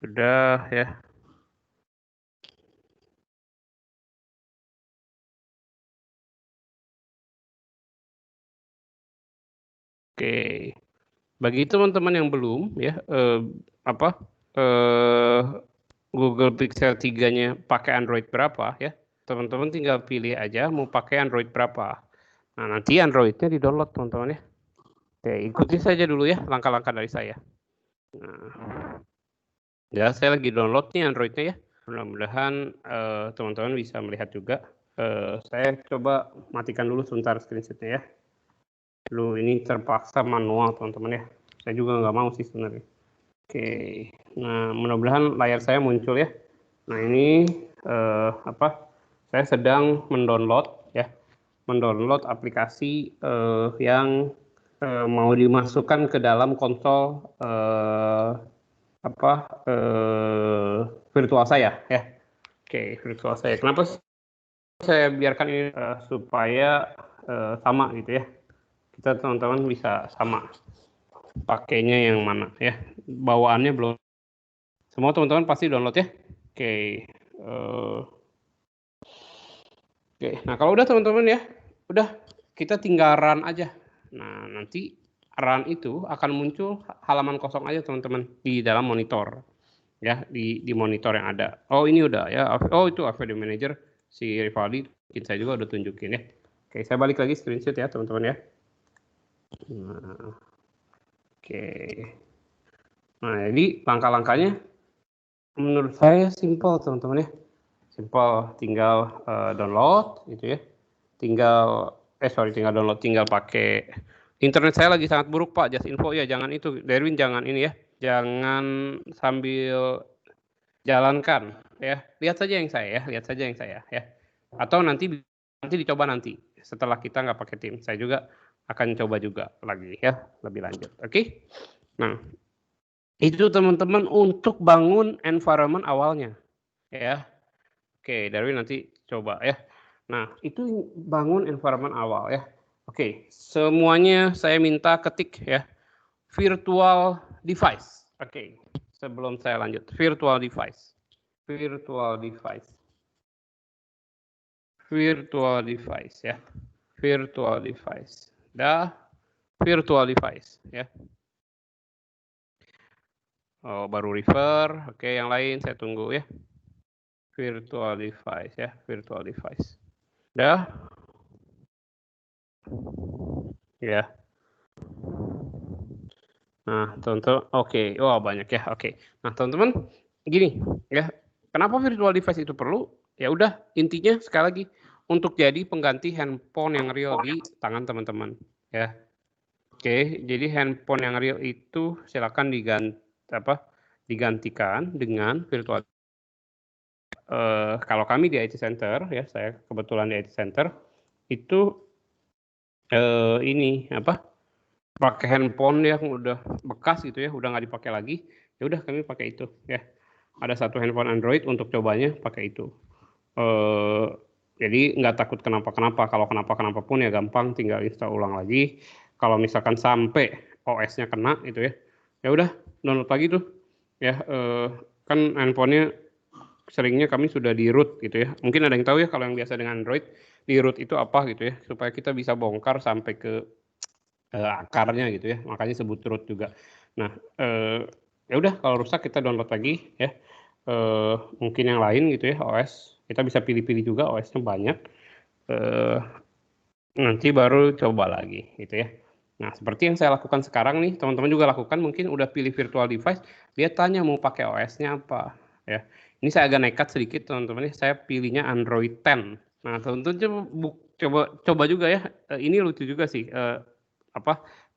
Sudah ya. Oke. Bagi teman-teman yang belum ya Google Pixel 3-nya pakai Android berapa ya? Teman-teman tinggal pilih aja mau pakai Android berapa. Nah, nanti Android-nya di-download teman-teman ya. Oke, ikuti saja dulu ya langkah-langkah dari saya. Nah, ya saya lagi download nih Android-nya ya. Mudah-mudahan teman-teman bisa melihat juga. Saya coba matikan dulu sebentar screenshot-nya ya. Dulu ini terpaksa manual teman-teman ya. Saya juga nggak mau sih sebenarnya. Oke, nah mudah-mudahan layar saya muncul ya. Nah ini saya sedang mendownload ya, mendownload aplikasi yang mau dimasukkan ke dalam konsol virtual saya ya. Oke, virtual saya. Kenapa saya biarkan ini supaya sama gitu ya. Kita teman-teman bisa sama pakainya yang mana ya. Bawaannya belum. Semua teman-teman pasti download ya. Oke. Oke. Nah kalau udah teman-teman ya, udah kita tinggal run aja. Nah nanti run itu akan muncul halaman kosong aja teman-teman di dalam monitor. Ya di monitor yang ada. Oh ini udah ya. Oh itu AVD Manager si Rivaldi. Saya juga udah tunjukin ya. Oke saya balik lagi screenshot ya teman-teman ya. Nah, oke. Nah jadi langkah-langkahnya menurut saya simpel teman-teman ya. Simpel, tinggal download gitu ya. Tinggal download, tinggal pakai internet saya lagi sangat buruk Pak, just info ya, jangan itu. Derwin jangan ini ya. Jangan sambil jalankan ya. Lihat saja yang saya ya. Atau nanti dicoba nanti setelah kita nggak pakai tim. Saya juga akan coba juga lagi ya, lebih lanjut. Oke. Nah, itu teman-teman untuk bangun environment awalnya ya. Oke, Darwin nanti coba ya. Nah, itu bangun environment awal ya. Oke, semuanya saya minta ketik ya. Virtual device. Oke, sebelum saya lanjut. Virtual device. Virtual device. Virtual device ya. Virtual device. Dah, virtual device ya. Oh, baru refer. Oke, yang lain saya tunggu ya. Virtual device ya, virtual device. Dah? Ya. Nah, teman-teman, oke. Wah, banyak ya. Oke. Nah, teman-teman, gini ya. Kenapa virtual device itu perlu? Ya udah, intinya sekali lagi untuk jadi pengganti handphone yang real di tangan teman-teman ya. Oke, jadi handphone yang real itu silakan digantikan dengan virtual. Kalau kami di IT Center ya, saya kebetulan di IT Center itu pakai handphone yang udah bekas gitu ya, udah nggak dipakai lagi, ya udah kami pakai itu ya. Ada satu handphone Android untuk cobanya pakai itu. Jadi nggak takut kenapa-kenapa. Kalau kenapa-kenapa pun ya gampang, tinggal install ulang lagi. Kalau misalkan sampai OS-nya kena gitu ya, ya udah download lagi tuh ya. Kan handphonenya seringnya kami sudah di root gitu ya. Mungkin ada yang tahu ya kalau yang biasa dengan Android, di root itu apa gitu ya, supaya kita bisa bongkar sampai ke akarnya gitu ya, makanya sebut root juga. Nah, ya udah kalau rusak kita download lagi ya. Mungkin yang lain gitu ya, OS kita bisa pilih-pilih juga, OS-nya banyak. Nanti baru coba lagi gitu ya. Nah, seperti yang saya lakukan sekarang nih, teman-teman juga lakukan, mungkin udah pilih virtual device, dia tanya mau pakai OS-nya apa ya. Ini saya agak nekat sedikit teman-teman ya, saya pilihnya Android 10. Nah, teman-teman coba juga ya. Ini lucu juga sih.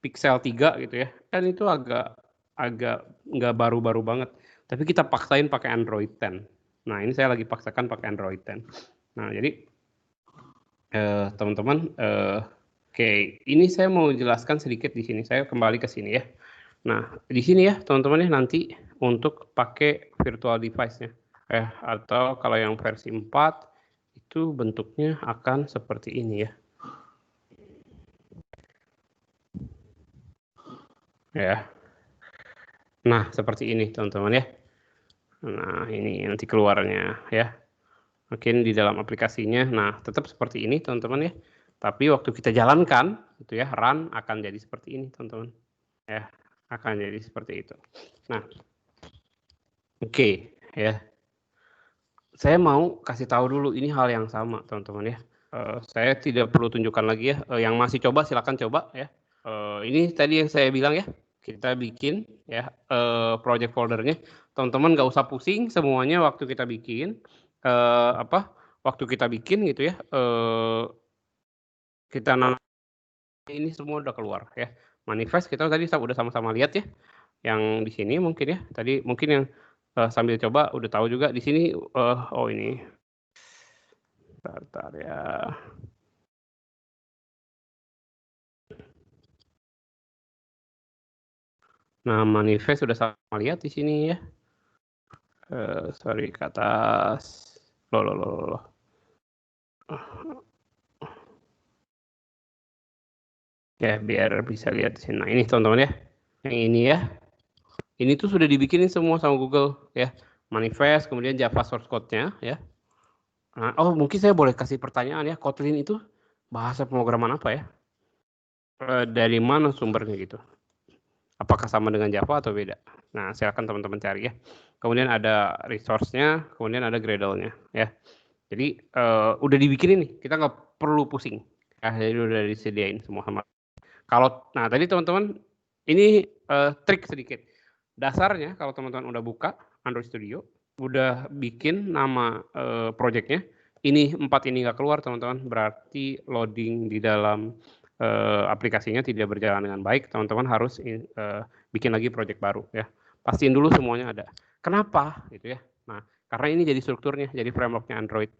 Pixel 3 gitu ya. Kan itu agak agak nggak baru-baru banget. Tapi kita paksain pakai Android 10. Nah, ini saya lagi paksakan pakai Android 10. Nah, jadi teman-teman, oke, ini saya mau jelaskan sedikit di sini. Saya kembali ke sini ya. Nah, di sini ya teman-teman ya nanti untuk pakai virtual device-nya. Atau kalau yang versi 4 itu bentuknya akan seperti ini ya. Ya. Nah, seperti ini teman-teman ya. Nah, ini nanti keluarnya ya. Mungkin di dalam aplikasinya. Nah, tetap seperti ini teman-teman ya. Tapi waktu kita jalankan itu ya, run akan jadi seperti ini teman-teman. Ya, akan jadi seperti itu. Nah, oke ya. Saya mau kasih tahu dulu ini hal yang sama teman-teman ya. Saya tidak perlu tunjukkan lagi ya. Yang masih coba silakan coba ya. Ini tadi yang saya bilang ya. Kita bikin ya project foldernya. Teman-teman nggak usah pusing semuanya waktu kita bikin. Waktu kita bikin gitu ya. Kita ini semua udah keluar ya. Manifest kita tadi udah sama-sama lihat ya. Yang di sini mungkin ya. Tadi mungkin yang sambil coba udah tahu juga di sini. Oh ini. Bentar ya. Nah, manifest sudah sama lihat di sini ya. Sorry ke atas. Loh. Ya, biar bisa lihat di sini. Nah, ini teman-teman ya. Yang ini ya. Ini tuh sudah dibikinin semua sama Google ya. Manifest, kemudian Java source code-nya ya. Nah, mungkin saya boleh kasih pertanyaan ya. Kotlin itu bahasa pemrograman apa ya? Dari mana sumbernya gitu? Apakah sama dengan Java atau beda? Nah, silakan teman-teman cari ya. Kemudian ada resource-nya, kemudian ada Gradle-nya ya. Jadi udah dibikinin nih, kita nggak perlu pusing. Jadi udah disediain semua sama. Nah tadi teman-teman ini trik sedikit. Dasarnya kalau teman-teman udah buka Android Studio, udah bikin nama project-nya, ini 4 ini nggak keluar teman-teman, berarti loading di dalam aplikasinya tidak berjalan dengan baik. Teman-teman harus bikin lagi project baru ya. Pastiin dulu semuanya ada. Kenapa gitu ya? Nah, karena ini jadi strukturnya, jadi framework-nya Android.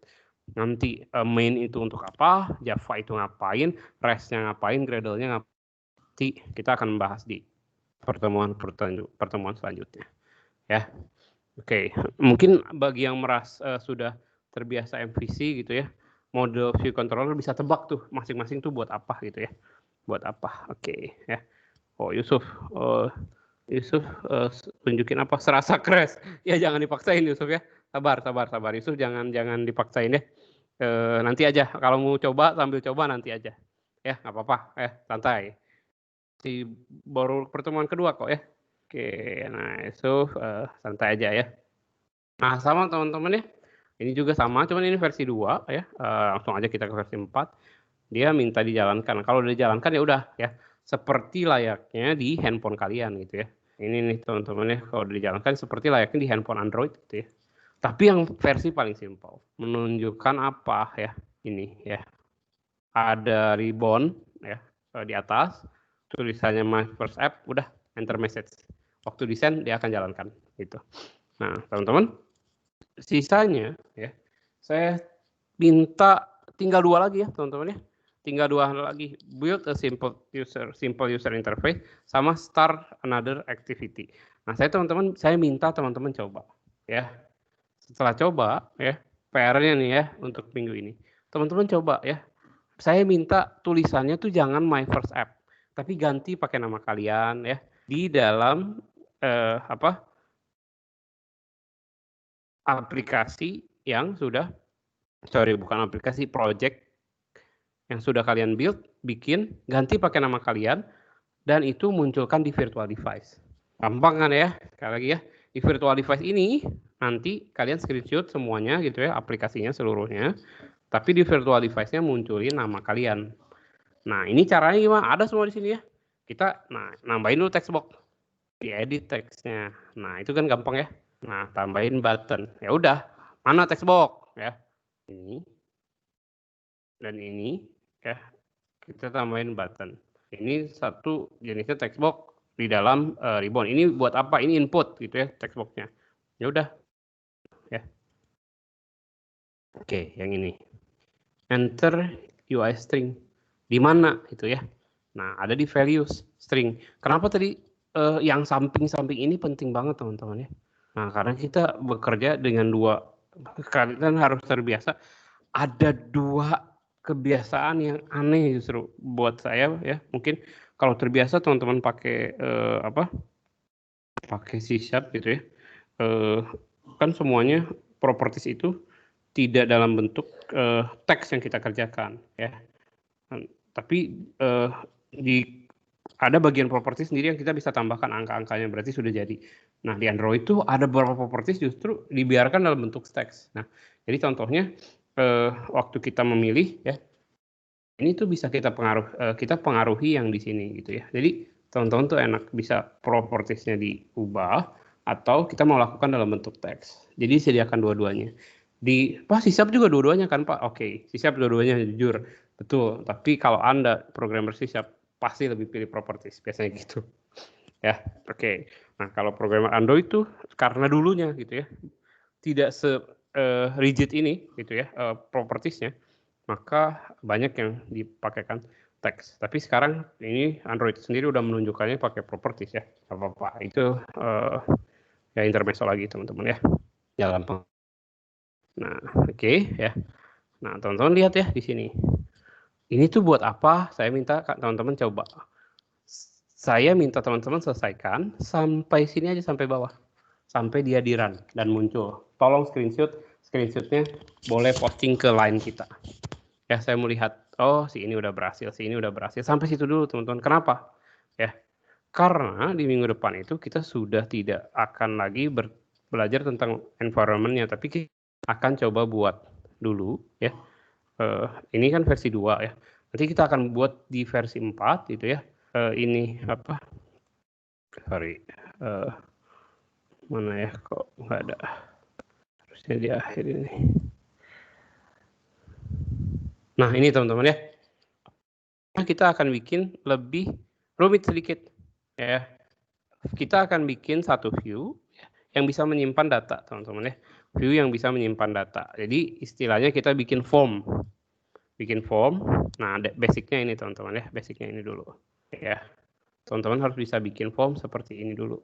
Nanti main itu untuk apa, Java itu ngapain, REST-nya ngapain, Gradle-nya ngapain. Nanti kita akan membahas di pertemuan selanjutnya. Ya, oke. Mungkin bagi yang merasa sudah terbiasa MVC gitu ya, model view controller bisa tebak tuh masing-masing tuh buat apa gitu ya. Buat apa? Oke ya. Yusuf tunjukin apa? Serasa crash. Ya jangan dipaksain Yusuf ya. Sabar. Yusuf jangan dipaksain ya. Nanti aja. Kalau mau coba sambil coba nanti aja. Ya nggak apa-apa. Santai. Baru pertemuan kedua kok ya. Oke. Nah Yusuf santai aja ya. Nah sama teman-teman ya. Ini juga sama. Cuman ini versi 2 ya. Langsung aja kita ke versi 4. Dia minta dijalankan. Kalau udah dijalankan ya udah ya. Seperti layaknya di handphone kalian gitu ya. Ini nih teman-teman ya, kalau udah dijalankan seperti layaknya di handphone Android gitu ya. Tapi yang versi paling simpel. Menunjukkan apa ya, ini ya. Ada ribbon ya di atas, tulisannya My First App, udah enter message. Waktu desain dia akan jalankan gitu. Nah teman-teman, sisanya ya, saya minta tinggal 2 lagi ya teman-teman ya. Tinggal 2 lagi, build a simple user interface sama start another activity. Nah, saya minta teman-teman coba ya. Setelah coba ya, PR-nya nih ya untuk minggu ini. Teman-teman coba ya. Saya minta tulisannya tuh jangan my first app, tapi ganti pakai nama kalian ya di dalam aplikasi yang sudah bukan aplikasi, project yang sudah kalian build, bikin, ganti pakai nama kalian, dan itu munculkan di virtual device. Gampang kan ya? Sekali lagi ya, di virtual device ini, nanti kalian screenshot semuanya gitu ya, aplikasinya seluruhnya, tapi di virtual device-nya munculin nama kalian. Nah, ini caranya gimana? Ada semua di sini ya. Kita nambahin dulu text box, diedit teksnya. Nah, itu kan gampang ya. Nah, tambahin button. Ya udah, mana text box ya? Ini dan ini ya, kita tambahin button. Ini satu jenisnya text box, di dalam ribbon. Ini buat apa? Ini input gitu ya, text box-nya. Ya udah. Ya. Oke, yang ini. Enter UI string. Di mana itu ya? Nah, ada di values string. Kenapa tadi yang samping-samping ini penting banget teman-teman ya? Nah, karena kita bekerja dengan dua, kalian harus terbiasa. Ada dua kebiasaan yang aneh justru buat saya ya. Mungkin kalau terbiasa teman-teman pakai pakai C# gitu ya. Kan semuanya properties itu tidak dalam bentuk teks yang kita kerjakan ya. Tapi ada bagian properties sendiri yang kita bisa tambahkan angka-angkanya, berarti sudah jadi. Nah, di Android itu ada beberapa properties justru dibiarkan dalam bentuk teks. Nah, jadi contohnya waktu kita memilih ya, ini tuh bisa kita pengaruhi yang di sini gitu ya. Jadi teman-teman tuh enak bisa propertiesnya diubah atau kita mau lakukan dalam bentuk teks. Jadi sediakan dua-duanya. C# juga dua-duanya kan Pak? Oke, C# dua-duanya jujur. Betul, tapi kalau Anda programmer C# pasti lebih pilih properties, biasanya gitu. Ya, oke. Nah, kalau programmer Android itu karena dulunya gitu ya, tidak rigid ini gitu ya, propertiesnya, maka banyak yang dipakaikan teks. Tapi sekarang ini Android sendiri udah menunjukkannya pakai properties ya. Apa-apa, itu ya intermezzo lagi teman-teman ya. Ya gampang. Nah, oke ya. Nah, teman-teman lihat ya di sini. Ini tuh buat apa? Saya minta teman-teman coba. Saya minta teman-teman selesaikan sampai sini aja, sampai bawah. Sampai dia di run dan muncul. Tolong screenshotnya boleh posting ke line kita. Ya, saya mau lihat. Oh, si ini udah berhasil, si ini udah berhasil. Sampai situ dulu teman-teman. Kenapa? Ya, karena di minggu depan itu kita sudah tidak akan lagi belajar tentang environment-nya, tapi kita akan coba buat dulu ya. Ini kan versi 2 ya. Nanti kita akan buat di versi 4 gitu ya. Ini apa? Sorry. Mana ya, kok nggak ada. Harusnya di akhir ini. Nah, ini teman-teman ya. Kita akan bikin lebih rumit sedikit ya. Kita akan bikin satu view yang bisa menyimpan data, teman-teman ya. View yang bisa menyimpan data. Jadi istilahnya kita bikin form. Nah, basicnya ini teman-teman ya. Basicnya ini dulu ya. Teman-teman harus bisa bikin form seperti ini dulu.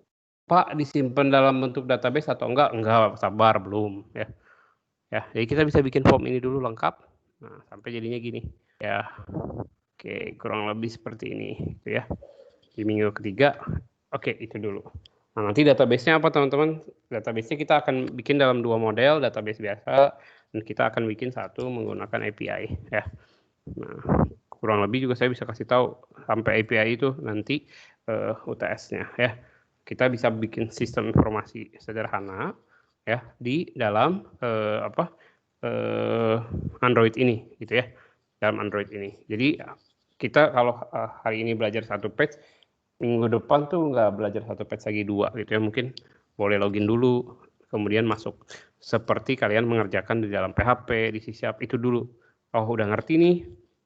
Pak, disimpan dalam bentuk database atau enggak? Enggak, sabar, belum ya. Ya, jadi kita bisa bikin form ini dulu lengkap. Nah, sampai jadinya gini ya. Oke, kurang lebih seperti ini gitu ya. Di minggu ketiga. Oke, itu dulu. Nah, nanti database-nya apa teman-teman? Database-nya kita akan bikin dalam 2 model, database biasa, dan kita akan bikin satu menggunakan API ya. Nah, kurang lebih juga saya bisa kasih tahu sampai API itu nanti UTS-nya ya. Kita bisa bikin sistem informasi sederhana ya di dalam Android ini gitu ya. Dalam Android ini. Jadi kita kalau hari ini belajar satu page, minggu depan tuh nggak belajar satu page lagi 2 gitu ya. Mungkin boleh login dulu, kemudian masuk seperti kalian mengerjakan di dalam PHP, di C# itu dulu. Oh, udah ngerti nih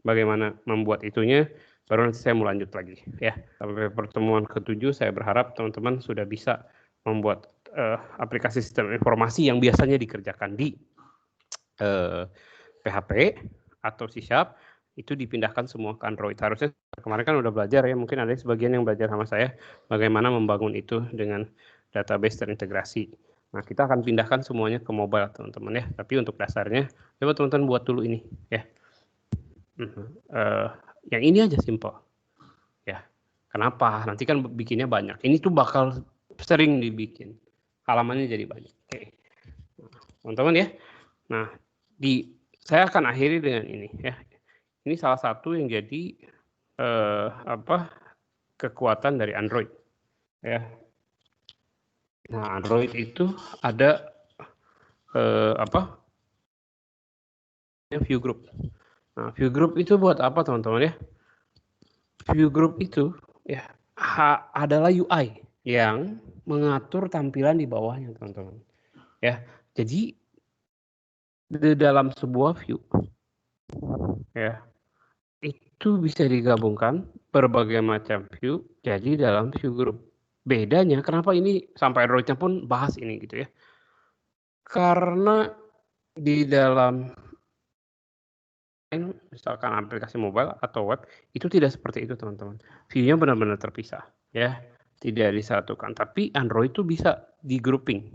bagaimana membuat itunya, baru nanti saya mau lanjut lagi ya. Sampai pertemuan ke-7 saya berharap teman-teman sudah bisa membuat aplikasi sistem informasi yang biasanya dikerjakan di PHP atau C# itu dipindahkan semua ke Android. Harusnya kemarin kan udah belajar ya, mungkin ada sebagian yang belajar sama saya bagaimana membangun itu dengan database terintegrasi. Nah, kita akan pindahkan semuanya ke mobile, teman-teman ya. Tapi untuk dasarnya, coba teman-teman buat dulu ini ya. Yang ini aja simple. Ya. Kenapa? Nanti kan bikinnya banyak. Ini tuh bakal sering dibikin. Halamannya jadi banyak. Oke. Teman-teman ya. Nah, saya akan akhiri dengan ini ya. Ini salah satu yang jadi kekuatan dari Android ya. Nah, Android itu ada view group. Nah, view group itu buat apa teman-teman ya? View group itu ya adalah UI yang mengatur tampilan di bawahnya teman-teman. Ya, jadi di dalam sebuah view ya itu bisa digabungkan berbagai macam view jadi dalam view group. Bedanya kenapa ini sampai Android-nya pun bahas ini gitu ya. Karena di dalam misalkan aplikasi mobile atau web itu tidak seperti itu teman-teman. View-nya benar-benar terpisah ya, tidak disatukan. Tapi Android itu bisa di grouping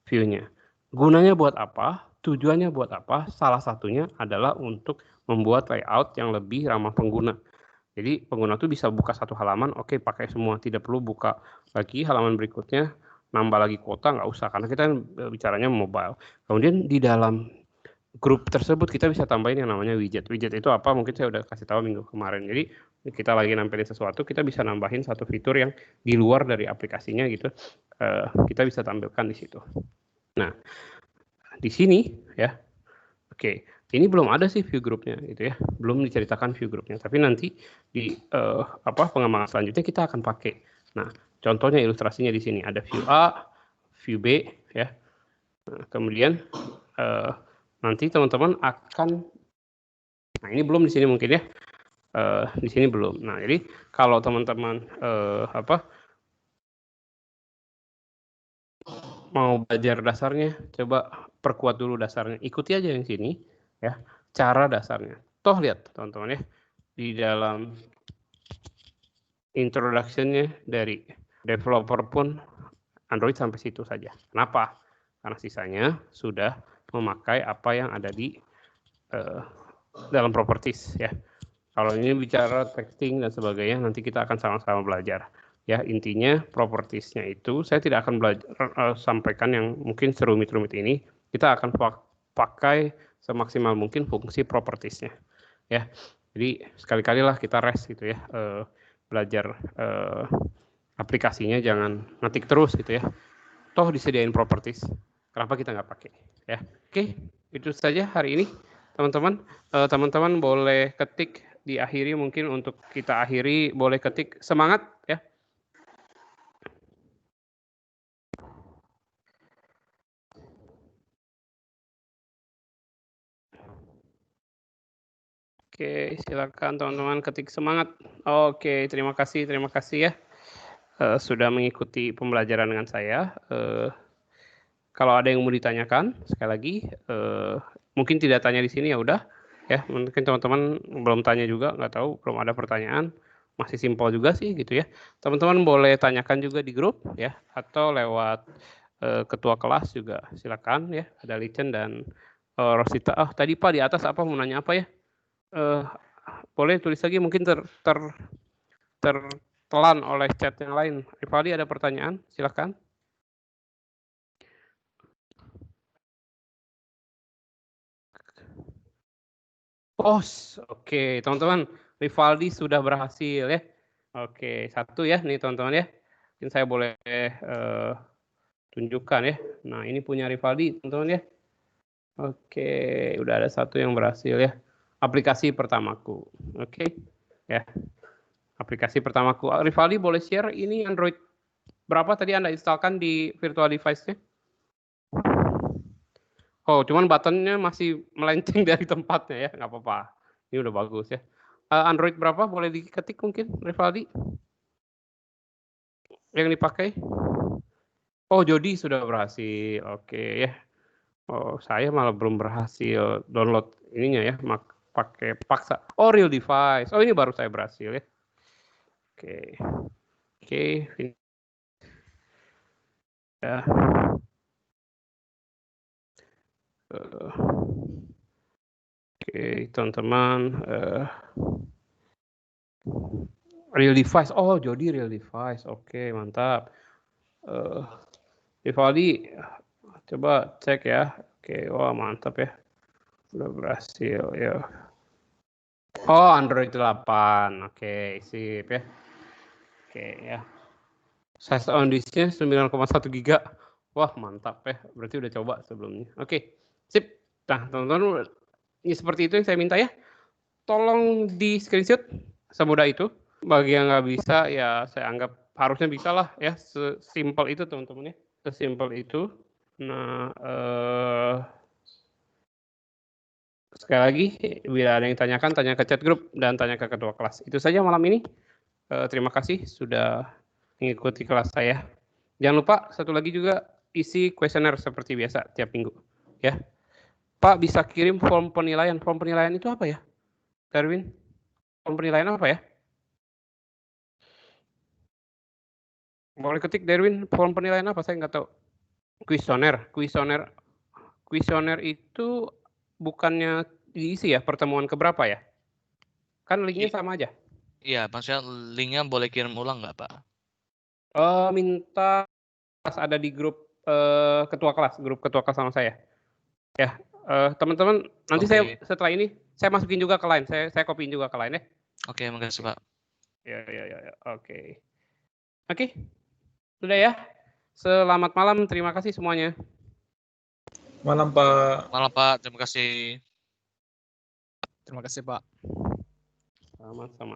view-nya. Gunanya buat apa? Tujuannya buat apa? Salah satunya adalah untuk membuat layout yang lebih ramah pengguna. Jadi pengguna tuh bisa buka satu halaman, oke pakai semua, tidak perlu buka lagi halaman berikutnya, nambah lagi kuota, nggak usah, karena kita bicaranya mobile. Kemudian di dalam grup tersebut kita bisa tambahin yang namanya widget. Widget itu apa? Mungkin saya udah kasih tahu minggu kemarin. Jadi kita lagi nampilin sesuatu, kita bisa nambahin satu fitur yang di luar dari aplikasinya gitu. Kita bisa tampilkan di situ. Nah, di sini ya, oke. Ini belum ada sih view groupnya gitu ya, belum diceritakan view groupnya. Tapi nanti di pengembangan selanjutnya kita akan pakai. Nah, contohnya ilustrasinya di sini ada view A, view B ya. Nah, kemudian nanti teman-teman akan, nah ini belum di sini mungkin ya, di sini belum. Nah jadi kalau teman-teman mau belajar dasarnya, coba perkuat dulu dasarnya, ikuti aja yang sini ya, cara dasarnya. Toh lihat teman-teman ya, di dalam introduction-nya dari developer pun Android sampai situ saja. Kenapa? Karena sisanya sudah memakai apa yang ada di dalam properties ya. Kalau ini bicara texting dan sebagainya, nanti kita akan sama-sama belajar. Ya, intinya propertiesnya itu saya tidak akan belajar sampaikan yang mungkin serumit-rumit ini. Kita akan pakai semaksimal mungkin fungsi propertiesnya. Ya, jadi sekali-kali lah kita rest gitu ya, belajar aplikasinya, jangan ngetik terus gitu ya. Toh disediain properties, kenapa kita nggak pakai? Ya, oke, itu saja hari ini. Teman-teman, teman-teman boleh ketik diakhiri, mungkin untuk kita akhiri boleh ketik semangat ya. Oke, silakan teman-teman ketik semangat. Oke, terima kasih ya sudah mengikuti pembelajaran dengan saya. Kalau ada yang mau ditanyakan, sekali lagi, mungkin tidak tanya di sini ya udah. Ya, mungkin teman-teman belum tanya juga, nggak tahu, belum ada pertanyaan, masih simpel juga sih gitu ya. Teman-teman boleh tanyakan juga di grup ya, atau lewat ketua kelas juga, silakan ya. Ada Lichen dan Rosita. Tadi Pak di atas apa mau nanya apa ya? Boleh tulis lagi, mungkin tertelan oleh chat yang lain. Rivaldi ada pertanyaan, silakan. Oke, teman-teman, Rivaldi sudah berhasil ya. Oke, satu ya nih teman-teman ya. Mungkin saya boleh tunjukkan ya. Nah, ini punya Rivaldi teman-teman ya. Oke, udah ada satu yang berhasil ya. Aplikasi pertamaku. Oke, ya. Aplikasi pertamaku. Rivaldi boleh share ini Android berapa tadi Anda instalkan di virtual device-nya? Oh, cuman buttonnya masih melenceng dari tempatnya ya, nggak apa-apa. Ini udah bagus ya. Android berapa boleh diketik mungkin, Rivaldi? Yang dipakai? Oh, Jody sudah berhasil. Oke ya. Oh, saya malah belum berhasil download ininya ya, pakai paksa. Oh, real device. Oh, ini baru saya berhasil ya. Oke. Oke. Ya. Oke, teman-teman. Real device. Oh, Jody real device. Oke, mantap. Rivaldi, coba cek ya. Oke, wah mantap ya. Udah berhasil ya. Oh, Android 8. Oke, sip ya. Oke ya. Size on disk-nya 9,1 GB. Wah, mantap ya. Berarti udah coba sebelumnya. Oke, sip. Nah, teman-teman, ini seperti itu yang saya minta ya. Tolong di screenshot semudah itu. Bagi yang nggak bisa, ya saya anggap harusnya bisa lah ya. Sesimpel itu teman-teman ya. Sesimpel itu. Nah, Sekali lagi, bila ada yang tanyakan, tanya ke chat grup dan tanya ke ketua kelas. Itu saja malam ini. Terima kasih sudah mengikuti kelas saya. Jangan lupa satu lagi juga isi kuesioner seperti biasa tiap minggu. Ya, Pak bisa kirim form penilaian. Form penilaian itu apa ya, Darwin? Form penilaian apa ya? Boleh ketik Darwin, form penilaian apa? Saya nggak tahu. Kuesioner itu bukannya diisi ya pertemuan keberapa ya? Kan linknya sama aja. Iya, maksudnya linknya boleh kirim ulang nggak, Pak? Minta pas ada di grup ketua kelas sama saya. Ya, teman-teman nanti saya setelah ini saya masukin juga ke line, saya copyin juga ke line ya. Oke, makasih Pak. Ya. Oke. Sudah ya. Selamat malam, terima kasih semuanya. Malam Pak. Malam Pak, terima kasih. Terima kasih Pak. Sama-sama.